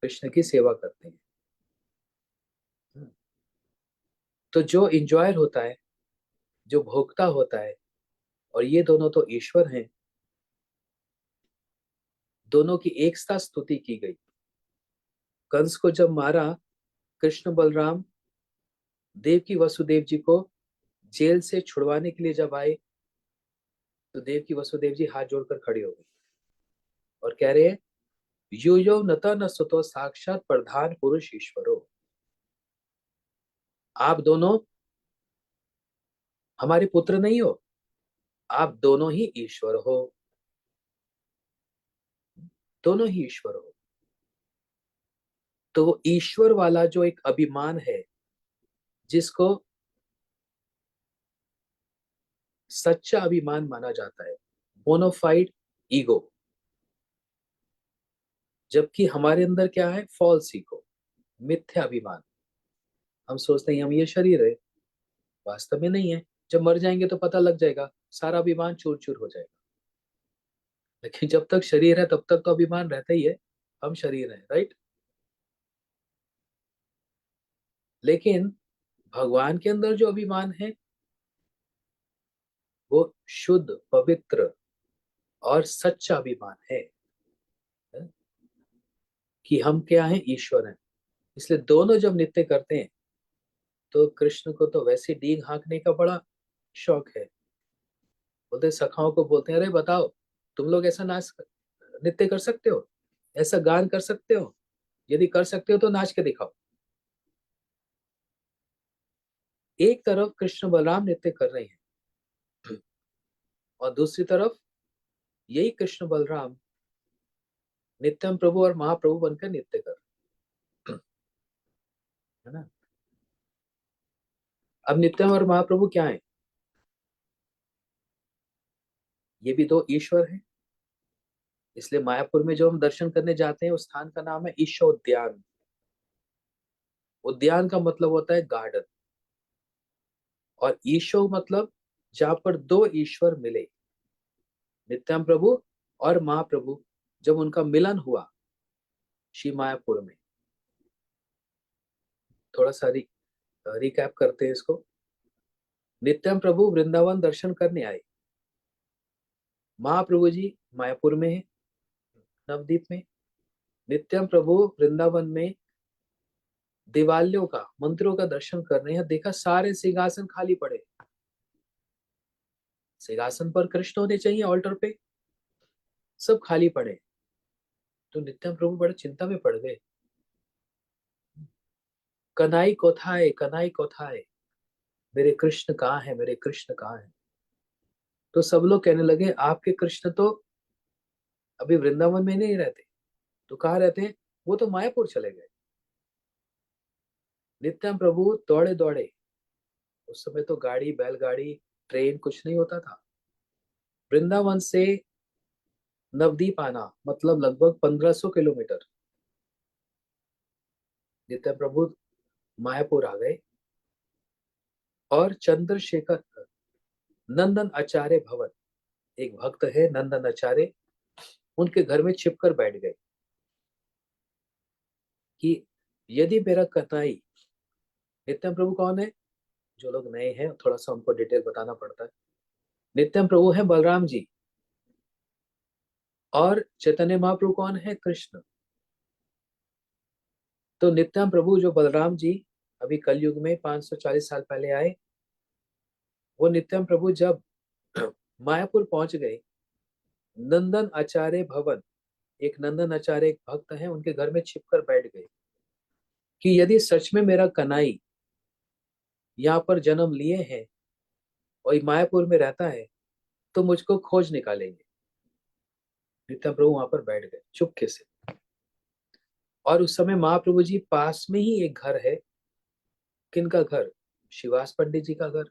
कृष्ण की सेवा करते हैं। तो जो इंजॉयर होता है, जो भोक्ता होता है, और ये दोनों तो ईश्वर हैं, दोनों की एक साथ स्तुति की गई। कंस को जब मारा, कृष्ण बलराम देव की वसुदेव जी को जेल से छुड़वाने के लिए जब आए, तो देव की वसुदेव जी हाथ जोड़कर खड़ी हो गई और कह रहे हैं, यो यो नता न सुतो साक्षात प्रधान पुरुष ईश्वरो। आप दोनों हमारे पुत्र नहीं हो, आप दोनों ही ईश्वर हो, दोनों ही ईश्वर हो। तो वो ईश्वर वाला जो एक अभिमान है, जिसको सच्चा अभिमान माना जाता है, बोनाफाइड ईगो, जबकि हमारे अंदर क्या है, फॉल्स ईगो, मिथ्या अभिमान। हम सोचते हैं हम ये शरीर है, वास्तव में नहीं है। जब मर जाएंगे तो पता लग जाएगा, सारा अभिमान चूर चूर हो जाएगा। लेकिन जब तक शरीर है तब तक तो अभिमान रहता ही है, हम शरीर हैं, राइट। लेकिन भगवान के अंदर जो अभिमान है, वो शुद्ध, पवित्र और सच्चा अभिमान है कि हम क्या हैं, ईश्वर हैं। इसलिए दोनों जब नृत्य करते हैं, तो कृष्ण को तो वैसे डींग हाँकने का बड़ा शौक है। बोलते, सखाओं को बोलते हैं, अरे बताओ, तुम लोग ऐसा नृत्य कर सकते हो, ऐसा गान कर सकते हो? यदि कर सकते हो तो नाच के दिखाओ। एक तरफ कृष्ण बलराम नृत्य कर रहे हैं और दूसरी तरफ यही कृष्ण बलराम नित्यम प्रभु और महाप्रभु बनकर नृत्य कर रहे हैं, है ना। अब नित्यम और महाप्रभु क्या है? ये भी दो ईश्वर हैं। इसलिए मायापुर में जो हम दर्शन करने जाते हैं, उस स्थान का नाम है ईशोद्यान। उद्यान का मतलब होता है गार्डन, और ईशो मतलब जहां पर दो ईश्वर मिले, नित्याम प्रभु और महाप्रभु, जब उनका मिलन हुआ श्री मायापुर में। थोड़ा सा रिकैप करते हैं इसको। नित्याम प्रभु वृंदावन दर्शन करने आए, महाप्रभु जी मायापुर में है, नवदीप में। नित्याम प्रभु वृंदावन में दिवालियों का, मंदिरों का दर्शन कर रहे हैं, देखा सारे सिंहासन खाली पड़े। सिंहासन पर कृष्ण होने चाहिए, ऑल्टर पे, सब खाली पड़े। तो नित्याम प्रभु बड़े चिंता में पड़ गए, कन्हई कोथाए, कन्हई कोथाए, मेरे कृष्ण कहाँ है, मेरे कृष्ण कहाँ है? तो सब लोग कहने लगे, आपके कृष्ण तो अभी वृंदावन में नहीं रहते, तो कहाँ रहते हैं? वो तो मायापुर चले गए। नित्याम प्रभु दौड़े दौड़े, उस समय तो गाड़ी, बैलगाड़ी, ट्रेन कुछ नहीं होता था। वृंदावन से नवदीप आना मतलब लगभग 1500 किलोमीटर। नित्याम प्रभु मायापुर आ गए और चंद्रशेखर नंदन आचार्य भवन, एक भक्त है नंदन आचार्य, उनके घर में छिपकर बैठ गए कि यदि मेरा कन्हई, नित्याम प्रभु कौन है? जो लोग नए हैं थोड़ा सा उनको डिटेल बताना पड़ता है। नित्याम प्रभु है बलराम जी, और चैतन्य महाप्रभु कौन है? कृष्ण। तो नित्याम प्रभु जो बलराम जी अभी कलयुग में 540 साल पहले आए, वो नित्याम प्रभु जब मायापुर पहुंच गए, नंदन आचार्य भवन, एक नंदन आचार्य एक भक्त हैं, उनके घर में छिपकर बैठ गए कि यदि सच में मेरा कन्हई यहाँ पर जन्म लिए हैं और मायापुर में रहता है, तो मुझको खोज निकालेंगे। नित्याम प्रभु वहां पर बैठ गए चुपके से। और उस समय महाप्रभु जी पास में ही एक घर है, किनका घर? शिवास पंडित जी का घर।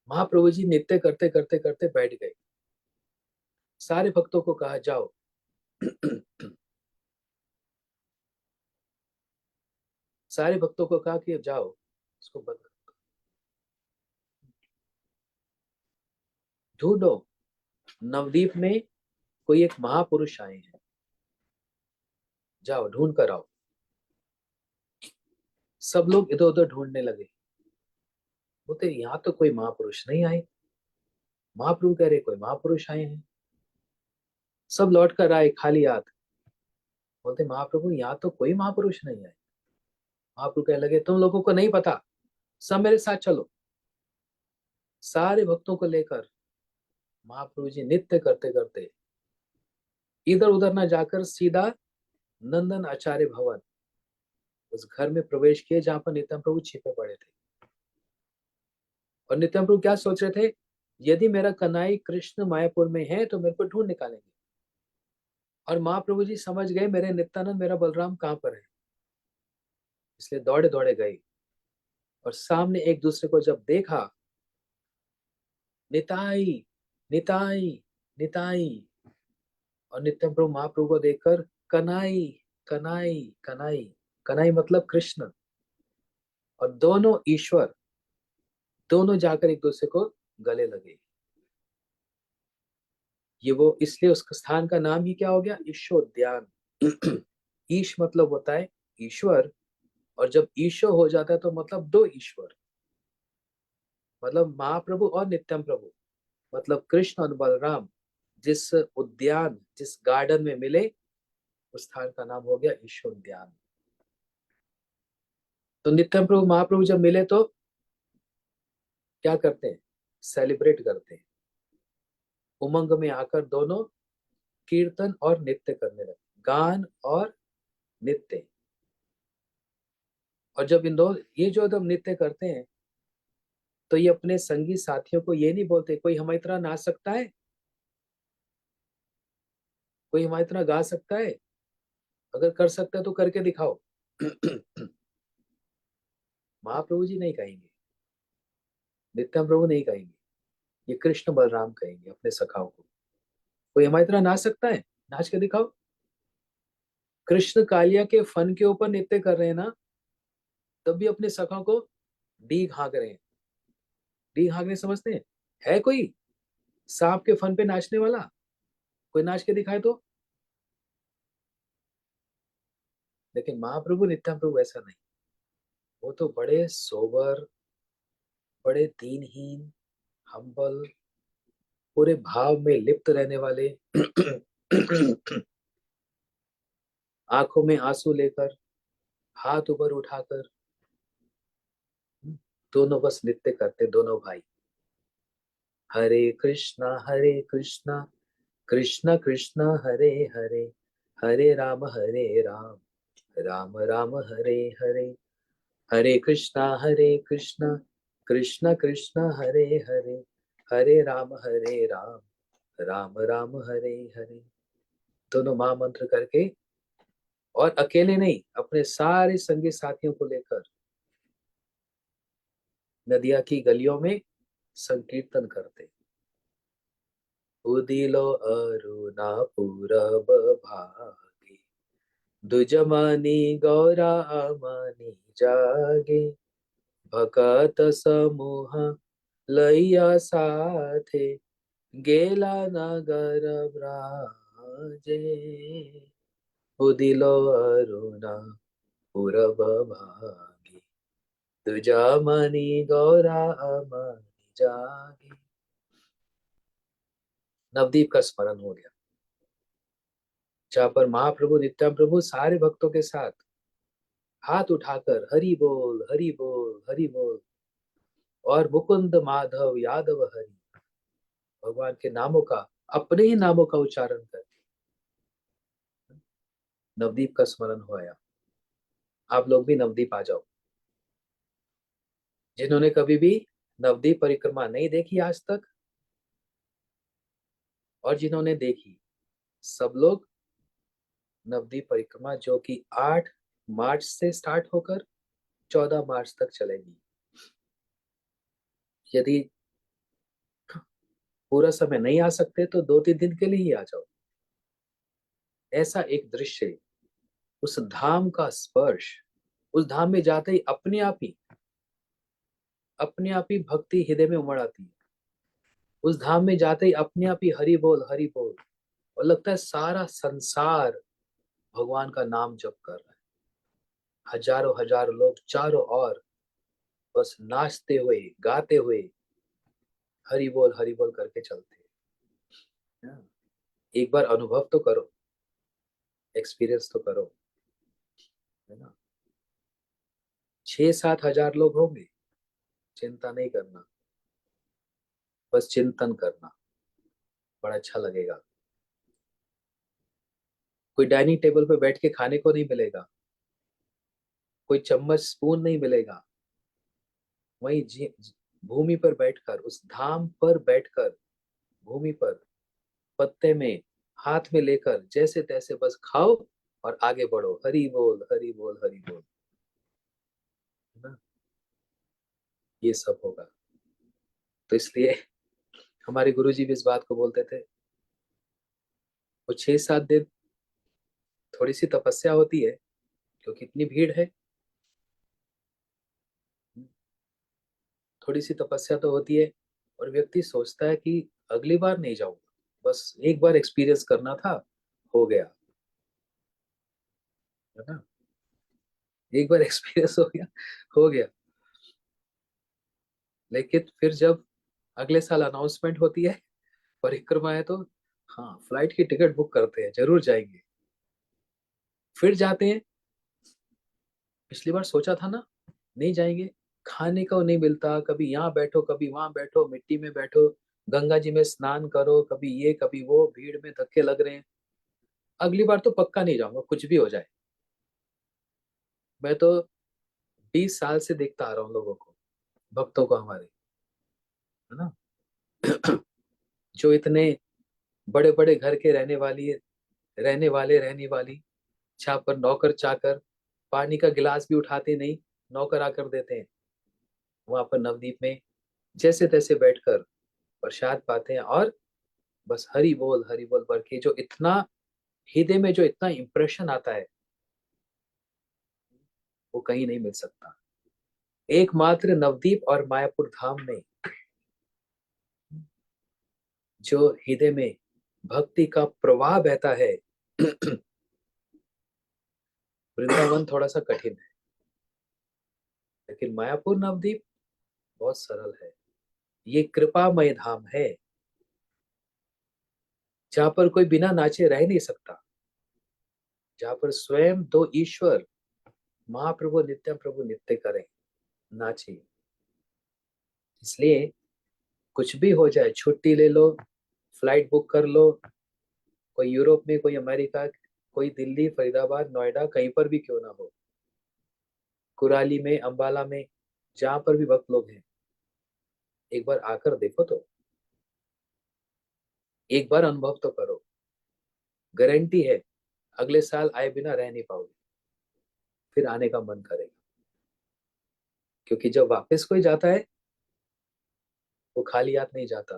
महाप्रभु जी नृत्य करते करते करते बैठ गए। सारे भक्तों को कहा, जाओ सारे भक्तों को कहा कि जाओ इसको बंद करो, ढूंढो, नवदीप में कोई एक महापुरुष आए हैं, जाओ ढूंढ कर आओ। सब लोग इधर उधर ढूंढने लगे, बोलते यहाँ तो कोई महापुरुष नहीं आए। महाप्रभु कह रहे कोई महापुरुष आए हैं। सब लौट कर आए खाली हाथ, बोलते महाप्रभु यहाँ तो कोई महापुरुष नहीं है। महाप्रभु कहने लगे तुम लोगों को नहीं पता, सब मेरे साथ चलो। सारे भक्तों को लेकर महाप्रभु जी नित्य करते करते इधर उधर ना जाकर सीधा नंदन आचार्य भवन, उस घर में प्रवेश किए जहां पर नित्यानंद प्रभु छिपे पड़े थे। और नित्यानंद प्रभु क्या सोच रहे थे, यदि मेरा कन्हई कृष्ण मायापुर में है तो मेरे को ढूंढ निकालेंगे। और महाप्रभु जी समझ गए मेरे नित्यानंद मेरा बलराम कहाँ पर है, इसलिए दौड़े दौड़े गए। और सामने एक दूसरे को जब देखा, निताई निताई निताई, और नित्यानंद प्रभु महाप्रभु को देखकर कनाई कनाई कनाई, कनाई मतलब कृष्ण। और दोनों ईश्वर, दोनों जाकर एक दूसरे को गले लगे। ये वो इसलिए उस स्थान का नाम ही क्या हो गया, ईशोद्यान। ईश मतलब होता है ईश्वर, और जब ईशो हो जाता है तो मतलब दो ईश्वर, मतलब महाप्रभु और नित्याम प्रभु, मतलब कृष्ण और बलराम जिस उद्यान जिस गार्डन में मिले, उस स्थान का नाम हो गया ईशोद्यान। तो नित्याम प्रभु महाप्रभु जब मिले तो क्या करते हैं, सेलिब्रेट करते हैं। उमंग में आकर दोनों कीर्तन और नृत्य करने लगे, गान और नृत्य। और जब इन दो ये जो जब नृत्य करते हैं तो ये अपने संगी साथियों को ये नहीं बोलते कोई हमारी तरह नाच सकता है, कोई हमारी तरह गा सकता है, अगर कर सकता है तो करके दिखाओ। महाप्रभु जी नहीं कहेंगे, नित्यानंद प्रभु नहीं कहेंगे, ये कृष्ण बलराम कहेंगे अपने सखाओं को, कोई हमारी तरह नाच सकता है, नाच के दिखाओ। कृष्ण कालिया के फन के ऊपर नृत्य कर रहे हैं ना, तब भी अपने सखाओं को डी हाँक रहे हैं। डी हाँकने समझते हैं, है कोई सांप के फन पे नाचने वाला, कोई नाच के दिखाए तो। लेकिन महाप्रभु नित्यानंद प्रभु ऐसा नहीं, वो तो बड़े सोबर, बड़े दीनहीन, हम्बल, पूरे भाव में लिप्त रहने वाले। आंखों में आंसू लेकर, हाथ ऊपर उठाकर, दोनों बस नृत्य करते दोनों भाई। हरे कृष्णा कृष्ण कृष्ण हरे हरे, हरे राम राम राम हरे हरे, हरे कृष्णा कृष्ण कृष्ण हरे हरे, हरे राम राम राम हरे हरे। दोनों महामंत्र करके, और अकेले नहीं अपने सारे संगी साथियों को लेकर नदिया की गलियों में संकीर्तन करते। उदिलो अरुणा पूरब भागे, दुजमनी गौरा मनी जागे, भगत समूह लैया साथे, गेला नगर ब्राजे। उदिलो अरुणा पूरब भागे, दुजमनी गौरा मनी जागे। नवदीप का स्मरण हो गया, जहां पर महाप्रभु नित्यानंद प्रभु सारे भक्तों के साथ हाथ उठाकर हरि बोल हरि बोल हरि बोल, और मुकुंद माधव यादव हरि, भगवान के नामों का, अपने ही नामों का उच्चारण कर नवदीप का स्मरण होया। आप लोग भी नवदीप आ जाओ, जिन्होंने कभी भी नवदीप परिक्रमा नहीं देखी आज तक, और जिन्होंने देखी, सब लोग नवदीप परिक्रमा जो कि 8 मार्च से स्टार्ट होकर 14 मार्च तक चलेगी। यदि पूरा समय नहीं आ सकते तो 2-3 दिन के लिए ही आ जाओ। ऐसा एक दृश्य, उस धाम का स्पर्श, उस धाम में जाते ही अपने आप ही भक्ति हृदय में उमड़ आती है। उस धाम में जाते ही अपने आप ही हरि बोल, और लगता है सारा संसार भगवान का नाम जप कर रहा है। हजारों हजारों लोग चारों ओर बस नाचते हुए गाते हुए हरि बोल करके चलते हैं। एक बार अनुभव तो करो। एक्सपीरियंस तो करो, है ना। 6-7 हजार लोग होंगे, चिंता नहीं करना, बस चिंतन करना, बड़ा अच्छा लगेगा। कोई डाइनिंग टेबल पे बैठ के खाने को नहीं मिलेगा, कोई चम्मच स्पून नहीं मिलेगा। वहीं भूमि पर बैठकर, उस धाम पर बैठकर, भूमि पर पत्ते में हाथ में लेकर जैसे तैसे बस खाओ और आगे बढ़ो। हरि बोल, हरि बोल, हरि बोल, है ना। ये सब होगा। तो इसलिए हमारे गुरुजी भी इस बात को बोलते थे। वो 6-7 दिन थोड़ी सी तपस्या होती है, क्योंकि इतनी भीड़ है। थोड़ी सी तपस्या तो होती है, और व्यक्ति सोचता है कि अगली बार नहीं जाऊंगा, बस एक बार एक्सपीरियंस करना था, हो गया, है ना। एक बार एक्सपीरियंस हो गया, हो गया। लेकिन फिर जब अगले साल अनाउंसमेंट होती है, परिक्रमा है, तो हाँ, फ्लाइट की टिकट बुक करते हैं, जरूर जाएंगे। फिर जाते हैं, पिछली बार सोचा था ना, नहीं जाएंगे। खाने को नहीं मिलता, कभी यहाँ बैठो, कभी वहां बैठो, मिट्टी में बैठो, गंगा जी में स्नान करो, कभी ये कभी वो, भीड़ में धक्के लग रहे हैं। अगली बार तो पक्का नहीं जाऊंगा, कुछ भी हो जाए। मैं तो 20 साल से देखता आ रहा हूँ लोगों को, भक्तों को हमारे, है ना। जो इतने बड़े बड़े घर के रहने वाली, जहाँ पर नौकर चाकर पानी का गिलास भी उठाते नहीं, नौकर आकर देते हैं। वहां पर नवदीप में जैसे तैसे बैठकर प्रसाद पाते हैं, और बस हरि बोल भर के, जो इतना हृदय में जो इतना इम्प्रेशन आता है, वो कहीं नहीं मिल सकता। एकमात्र नवदीप और मायापुर धाम में जो हृदय में भक्ति का प्रवाह बहता है। वृंदावन थोड़ा सा कठिन है, लेकिन मायापुर नवदीप बहुत सरल है। ये कृपामय धाम है, जहां पर कोई बिना नाचे रह नहीं सकता, जहां पर स्वयं दो ईश्वर, महाप्रभु नित्य प्रभु नित्य करें, नाचे। इसलिए कुछ भी हो जाए, छुट्टी ले लो, फ्लाइट बुक कर लो, कोई यूरोप में, कोई अमेरिका, कोई दिल्ली, फरीदाबाद, नोएडा, कहीं पर भी क्यों ना हो, कुराली में, अंबाला में, जहां पर भी भक्त लोग हैं, एक बार आकर देखो तो, एक बार अनुभव तो करो। गारंटी है, अगले साल आए बिना रह नहीं पाओगे, फिर आने का मन करेगा। क्योंकि जब वापस कोई जाता है, वो खाली हाथ नहीं जाता।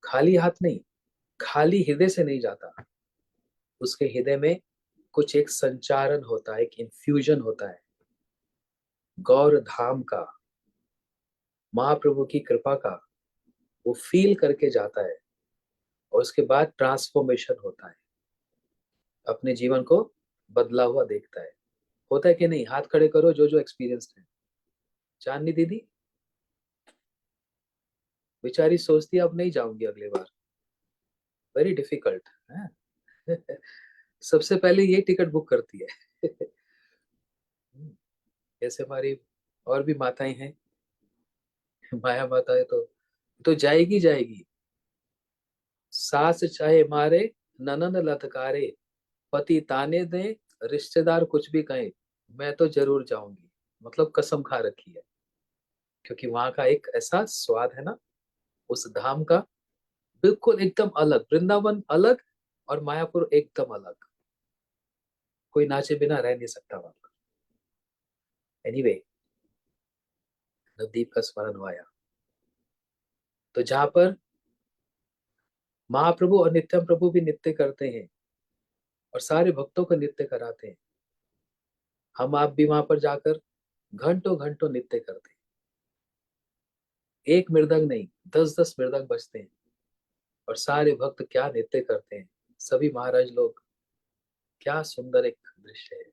खाली हाथ नहीं, खाली हृदय से नहीं जाता। उसके हृदय में कुछ एक संचारण होता है, एक इन्फ्यूजन होता है, गौर धाम का, महाप्रभु की कृपा का, वो फील करके जाता है। और उसके बाद ट्रांसफॉर्मेशन होता है, अपने जीवन को बदला हुआ देखता है। होता है कि नहीं? हाथ खड़े करो जो जो एक्सपीरियंस है। चांदनी दीदी बेचारी सोचती है अब नहीं जाऊंगी अगली बार, वेरी डिफिकल्ट है। सबसे पहले ये टिकट बुक करती है। जैसे हमारी और भी माताएं हैं, माया माता है, तो जाएगी जाएगी। सास चाहे मारे, ननन ललकारे, पति ताने दे, रिश्तेदार कुछ भी कहें, मैं तो जरूर जाऊंगी। मतलब कसम खा रखी है, क्योंकि वहां का एक ऐसा स्वाद है ना, उस धाम का, बिल्कुल एकदम अलग। वृंदावन अलग, और मायापुर एकदम अलग। कोई नाचे बिना रह नहीं सकता वहां पर। एनीवे, नवदीप का स्मरण हुआ यहाँ। तो जहां पर महाप्रभु और नित्यम प्रभु भी नृत्य करते हैं, और सारे भक्तों को नृत्य कराते हैं, हम आप भी वहां पर जाकर घंटों घंटों नृत्य करते हैं। एक मृदंग नहीं, 10-10 मृदंग बजते हैं, और सारे भक्त क्या नृत्य करते हैं, सभी महाराज लोग। क्या सुंदर एक दृश्य है।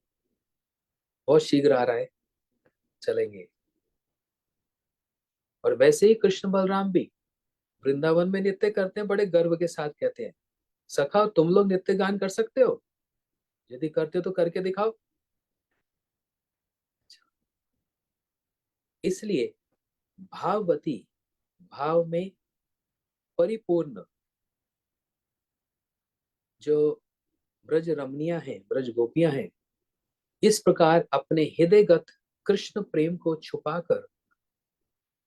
बहुत शीघ्र आ रहा है, चलेंगे। और वैसे ही कृष्ण बलराम भी वृंदावन में नृत्य करते हैं, बड़े गर्व के साथ कहते हैं, सखा तुम लोग नृत्य गान कर सकते हो? यदि करते हो तो करके दिखाओ। इसलिए भाववती, भाव में परिपूर्ण जो ब्रज रमणियां हैं, ब्रज गोपियां हैं, इस प्रकार अपने हृदयगत कृष्ण प्रेम को छुपाकर,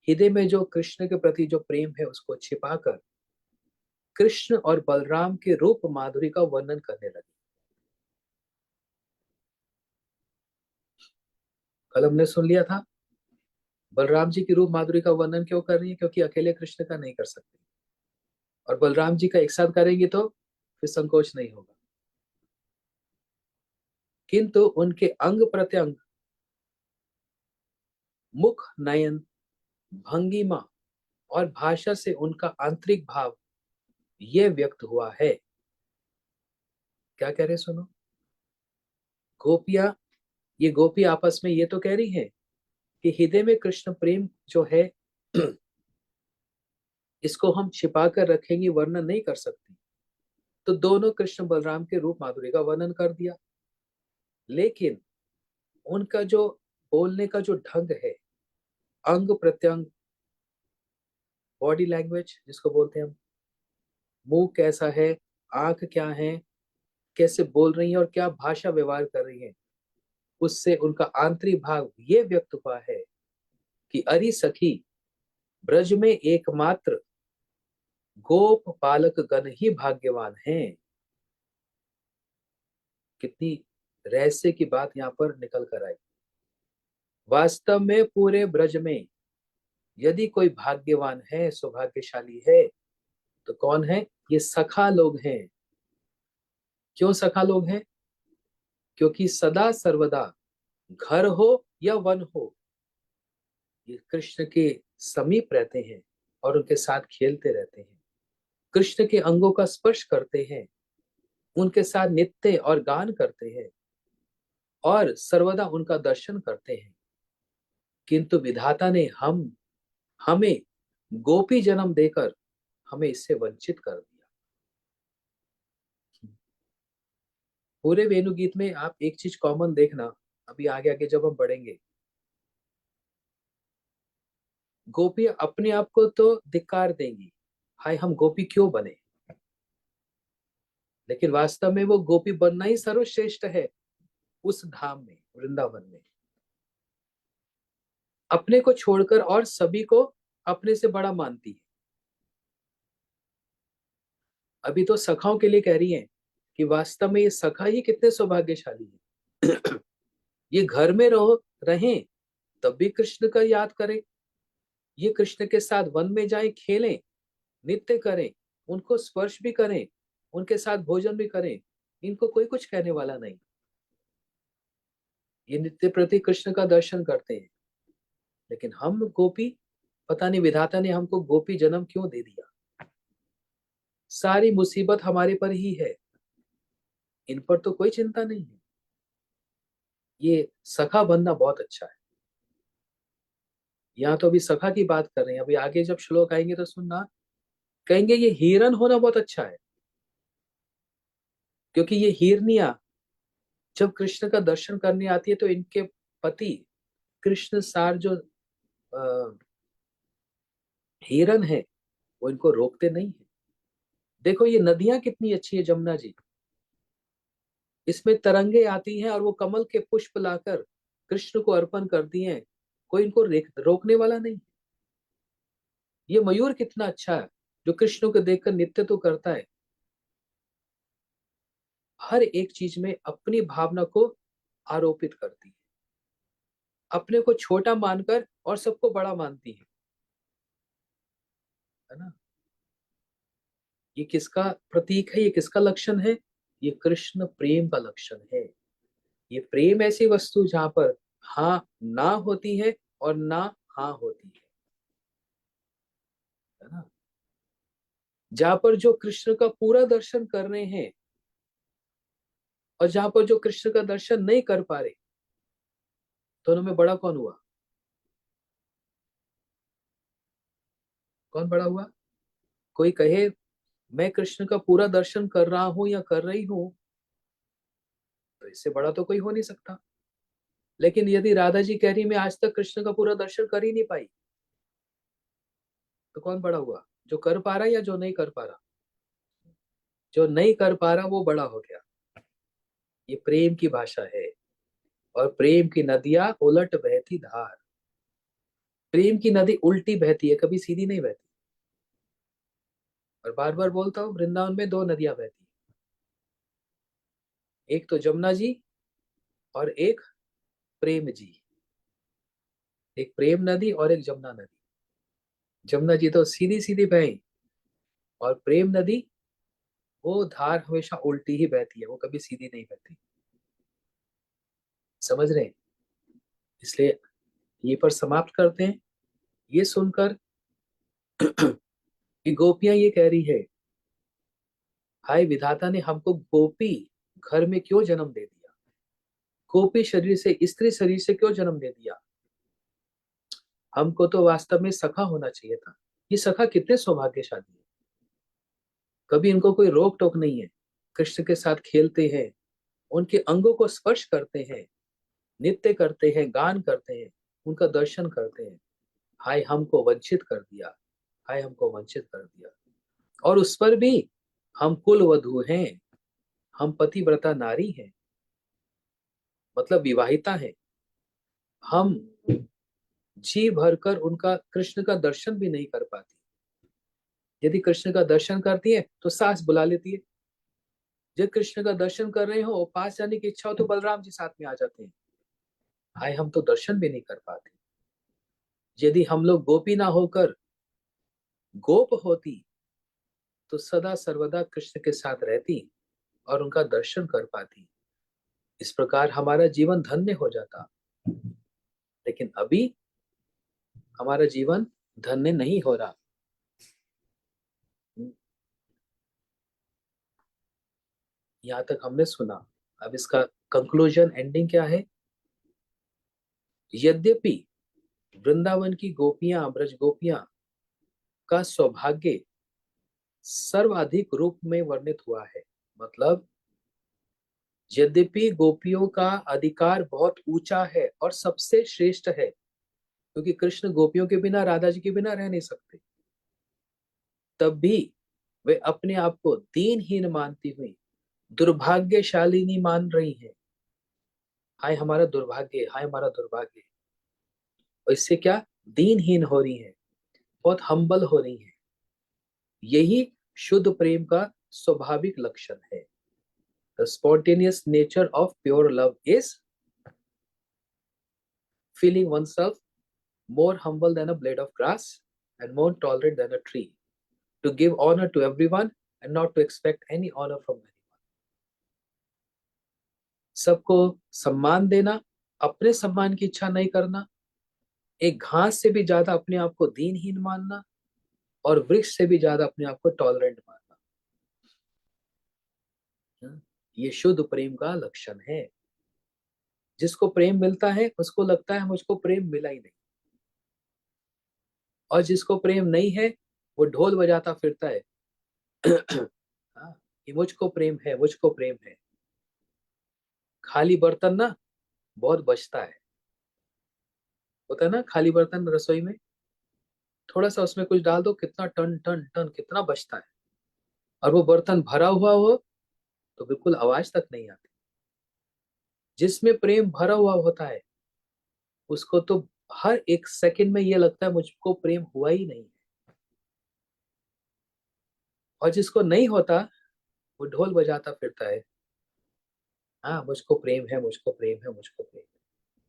हृदय में जो कृष्ण के प्रति जो प्रेम है उसको छिपाकर कृष्ण और बलराम के रूप माधुरी का वर्णन करने लगी। कल हमने सुन लिया था बलराम जी की रूप माधुरी का वर्णन क्यों कर रही है, क्योंकि अकेले कृष्ण का नहीं कर सकते, और बलराम जी का एक साथ करेंगे तो फिर संकोच नहीं होगा। किंतु उनके अंग प्रत्यंग, मुख, नयन, भंगिमा और भाषा से उनका आंतरिक भाव ये व्यक्त हुआ है। क्या कह रहे सुनो, गोपियां, ये गोपी आपस में ये तो कह रही हैं कि हृदय में कृष्ण प्रेम जो है इसको हम छिपा कर रखेंगे, वर्णन नहीं कर सकती। तो दोनों कृष्ण बलराम के रूप माधुरी का वर्णन कर दिया, लेकिन उनका जो बोलने का जो ढंग है, अंग प्रत्यंग, बॉडी लैंग्वेज जिसको बोलते हैं हम, मुंह कैसा है, आंख क्या है, कैसे बोल रही है और क्या भाषा व्यवहार कर रही है, उससे उनका आंतरिक भाव ये व्यक्त हुआ है कि अरि सखी, ब्रज में एकमात्र गोप पालक गण ही भाग्यवान हैं। कितनी रहस्य की बात यहाँ पर निकल कर आई। वास्तव में पूरे ब्रज में यदि कोई भाग्यवान है, सौभाग्यशाली है, तो कौन है? ये सखा लोग हैं। क्यों सखा लोग हैं? क्योंकि सदा सर्वदा, घर हो या वन हो, ये कृष्ण के समीप रहते हैं और उनके साथ खेलते रहते हैं, कृष्ण के अंगों का स्पर्श करते हैं, उनके साथ नित्य और गान करते हैं और सर्वदा उनका दर्शन करते हैं। किंतु विधाता ने हमें गोपी जन्म देकर हमें इससे वंचित कर दिया। पूरे वेणुगीत में आप एक चीज कॉमन देखना, अभी आगे आगे जब हम बढ़ेंगे, गोपी अपने आप को तो धिक्कार देंगी, हाय हम गोपी क्यों बने, लेकिन वास्तव में वो गोपी बनना ही सर्वश्रेष्ठ है। उस धाम में, वृंदावन में, अपने को छोड़कर और सभी को अपने से बड़ा मानती है। अभी तो सखाओं के लिए कह रही है कि वास्तव में ये सखा ही कितने सौभाग्यशाली है। ये घर में रहो, रहें, तब भी कृष्ण का याद करें, ये कृष्ण के साथ वन में जाएं, खेलें, नित्य करें, उनको स्पर्श भी करें, उनके साथ भोजन भी करें, इनको कोई कुछ कहने वाला नहीं। ये नित्य प्रति कृष्ण का दर्शन करते हैं। लेकिन हम गोपी, पता नहीं विधाता ने हमको गोपी जन्म क्यों दे दिया। सारी मुसीबत हमारे पर ही है, इन पर तो कोई चिंता नहीं है। ये सखा बनना बहुत अच्छा है। यहाँ तो अभी सखा की बात कर रहे हैं, अभी आगे जब श्लोक आएंगे तो सुनना, कहेंगे ये हिरन होना बहुत अच्छा है, क्योंकि ये हिरनिया जब कृष्ण का दर्शन करने आती है तो इनके पति कृष्ण सार जो हिरन है वो इनको रोकते नहीं है। देखो ये नदियां कितनी अच्छी है, जमुना जी, इसमें तरंगे आती हैं और वो कमल के पुष्प लाकर कृष्ण को अर्पण करती हैं, कोई इनको रोकने वाला नहीं। ये मयूर कितना अच्छा है, जो कृष्ण को देखकर नित्य तो करता है, हर एक चीज में अपनी भावना को आरोपित करती है, अपने को छोटा मानकर और सबको बड़ा मानती है ना। ये किसका प्रतीक है, ये किसका लक्षण है? ये कृष्ण प्रेम का लक्षण है। ये प्रेम ऐसी वस्तु जहां पर हाँ ना होती है और ना हाँ होती है ना। जहां पर जो कृष्ण का पूरा दर्शन कर रहे हैं और जहां पर जो कृष्ण का दर्शन नहीं कर पा रहे, दोनों में बड़ा कौन हुआ? कौन बड़ा हुआ? कोई कहे मैं कृष्ण का पूरा दर्शन कर रहा हूं या कर रही हूं, तो इससे बड़ा तो कोई हो नहीं सकता। लेकिन यदि राधा जी कह रही मैं आज तक कृष्ण का पूरा दर्शन कर ही नहीं पाई, तो कौन बड़ा हुआ, जो कर पा रहा है या जो नहीं कर पा रहा? जो नहीं कर पा रहा वो बड़ा हो गया। ये प्रेम की भाषा है। और प्रेम की नदियां उलट बहती धार। प्रेम की नदी उल्टी बहती है, कभी सीधी नहीं बहती। और बार बार बोलता हूँ, वृंदावन में दो नदियां बहती हैं, एक तो जमुना जी और एक प्रेम जी। एक प्रेम नदी और एक जमुना नदी। जमुना जी तो सीधी सीधी बहे, और प्रेम नदी, वो धार हमेशा उल्टी ही बहती है, वो कभी सीधी नहीं बहती। समझ रहे हैं? इसलिए ये पर समाप्त करते हैं। ये सुनकर कि गोपियां ये कह रही है, हाय विधाता ने हमको गोपी घर में क्यों जन्म दे दिया, गोपी शरीर से स्त्री शरीर से क्यों जन्म दे दिया, हमको तो वास्तव में सखा होना चाहिए था। ये सखा कितने सौभाग्यशाली है, कभी इनको कोई रोक टोक नहीं है, कृष्ण के साथ खेलते हैं, उनके अंगों को स्पर्श करते हैं, नृत्य करते हैं, गान करते हैं, उनका दर्शन करते हैं। हाय हमको वंचित कर दिया, हाय हमको वंचित कर दिया। और उस पर भी हम कुल वधू हैं, हम पतिव्रता नारी हैं, मतलब विवाहिता हैं। हम जी भरकर उनका कृष्ण का दर्शन भी नहीं कर पाती। यदि कृष्ण का दर्शन करती है तो सास बुला लेती है। जब कृष्ण का दर्शन कर रहे हो, पास जाने की इच्छा हो, तो बलराम जी साथ में आ जाते हैं। हाय हम तो दर्शन भी नहीं कर पाते। यदि हम लोग गोपी ना होकर गोप होती, तो सदा सर्वदा कृष्ण के साथ रहती और उनका दर्शन कर पाती। इस प्रकार हमारा जीवन धन्य हो जाता। लेकिन अभी हमारा जीवन धन्य नहीं हो रहा। यहां तक हमने सुना। अब इसका कंक्लूजन, एंडिंग क्या है? यद्यपि वृंदावन की गोपियां, ब्रज गोपियां का सौभाग्य सर्वाधिक रूप में वर्णित हुआ है, मतलब यद्यपि गोपियों का अधिकार बहुत ऊंचा है और सबसे श्रेष्ठ है, क्योंकि कृष्ण गोपियों के बिना, राधा जी के बिना रह नहीं सकते, तब भी वे अपने आप को दीनहीन मानती हुई दुर्भाग्यशालिनी मान रही है। हाय हमारा दुर्भाग्य, हाय हमारा दुर्भाग्य। और इससे क्या, दीनहीन हो रही है, बहुत हम्बल हो रही है। यही शुद्ध प्रेम का स्वाभाविक लक्षण है। The spontaneous nature of pure love is feeling oneself more humble than a blade of grass and more tolerant than a tree, to give honor to everyone and not to expect any honor from anyone. सबको सम्मान देना, अपने सम्मान की इच्छा नहीं करना, एक घास से भी ज्यादा अपने आप को दीनहीन मानना, और वृक्ष से भी ज्यादा अपने आप को टॉलरेंट मानना, ये शुद्ध प्रेम का लक्षण है। जिसको प्रेम मिलता है उसको लगता है मुझको प्रेम मिला ही नहीं, और जिसको प्रेम नहीं है वो ढोल बजाता फिरता है हाँ, कि मुझको प्रेम है, मुझको प्रेम है। खाली बर्तन ना बहुत बचता है, होता है ना, खाली बर्तन रसोई में, थोड़ा सा उसमें कुछ डाल दो, कितना टन टन टन कितना बचता है। और वो बर्तन भरा हुआ हो तो बिल्कुल आवाज तक नहीं आती। जिसमें प्रेम भरा हुआ होता है उसको तो हर एक सेकंड में ये लगता है मुझको प्रेम हुआ ही नहीं है। और जिसको नहीं होता वो ढोल बजाता फिरता है, हाँ मुझको प्रेम है, मुझको प्रेम है, मुझको प्रेम है।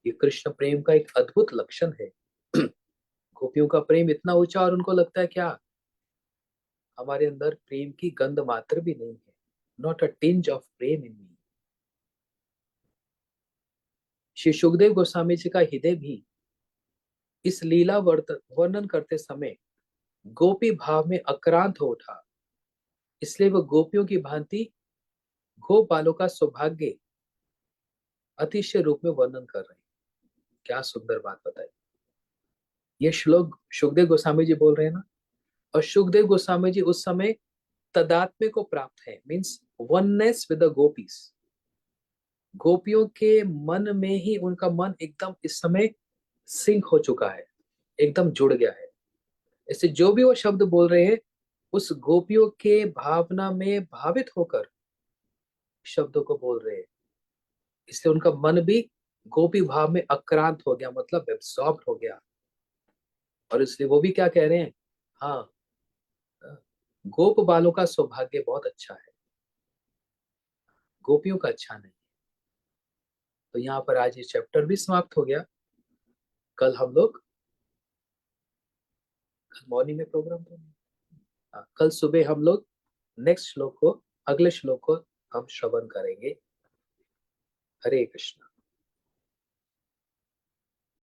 ये कृष्ण प्रेम का एक अद्भुत लक्षण है। गोपियों का प्रेम इतना ऊंचा, और उनको लगता है क्या, हमारे अंदर प्रेम की गंध मात्र भी नहीं है, नॉट अ टिंज ऑफ प्रेम इन मी। श्री सुखदेव गोस्वामी जी का हृदय भी इस लीला वर्णन करते समय गोपी भाव में अक्रांत हो उठा। इसलिए वह गोपियों की भांति गोपालों का सौभाग्य अतिशय रूप में वर्णन कर रहे हैं। क्या सुंदर बात बताई। ये श्लोक सुखदेव गोस्वामी जी बोल रहे हैं ना। और सुखदेव गोस्वामी जी उस समय तदात्म्य को प्राप्त है, means oneness with the gopis. गोपियों के मन में ही उनका मन एकदम इस समय सिंक हो चुका है, एकदम जुड़ गया है। इससे जो भी वो शब्द बोल रहे हैं उस गोपियों के भावना में भावित होकर शब्दों को बोल रहे हैं, इसलिए उनका मन भी गोपी भाव में आक्रांत हो गया, मतलब एब्सॉर्ब हो गया। और इसलिए वो भी क्या कह रहे हैं, हाँ, गोप बालों का सौभाग्य बहुत अच्छा है, गोपियों का अच्छा नहीं। तो यहाँ पर आज ये चैप्टर भी समाप्त हो गया। कल हम लोग, कल मॉर्निंग में प्रोग्राम तो नहीं, हाँ, कल सुबह हम लोग नेक्स्ट श्लोक को, अगले श्लोक को हम श्रवण करेंगे। हरे कृष्ण।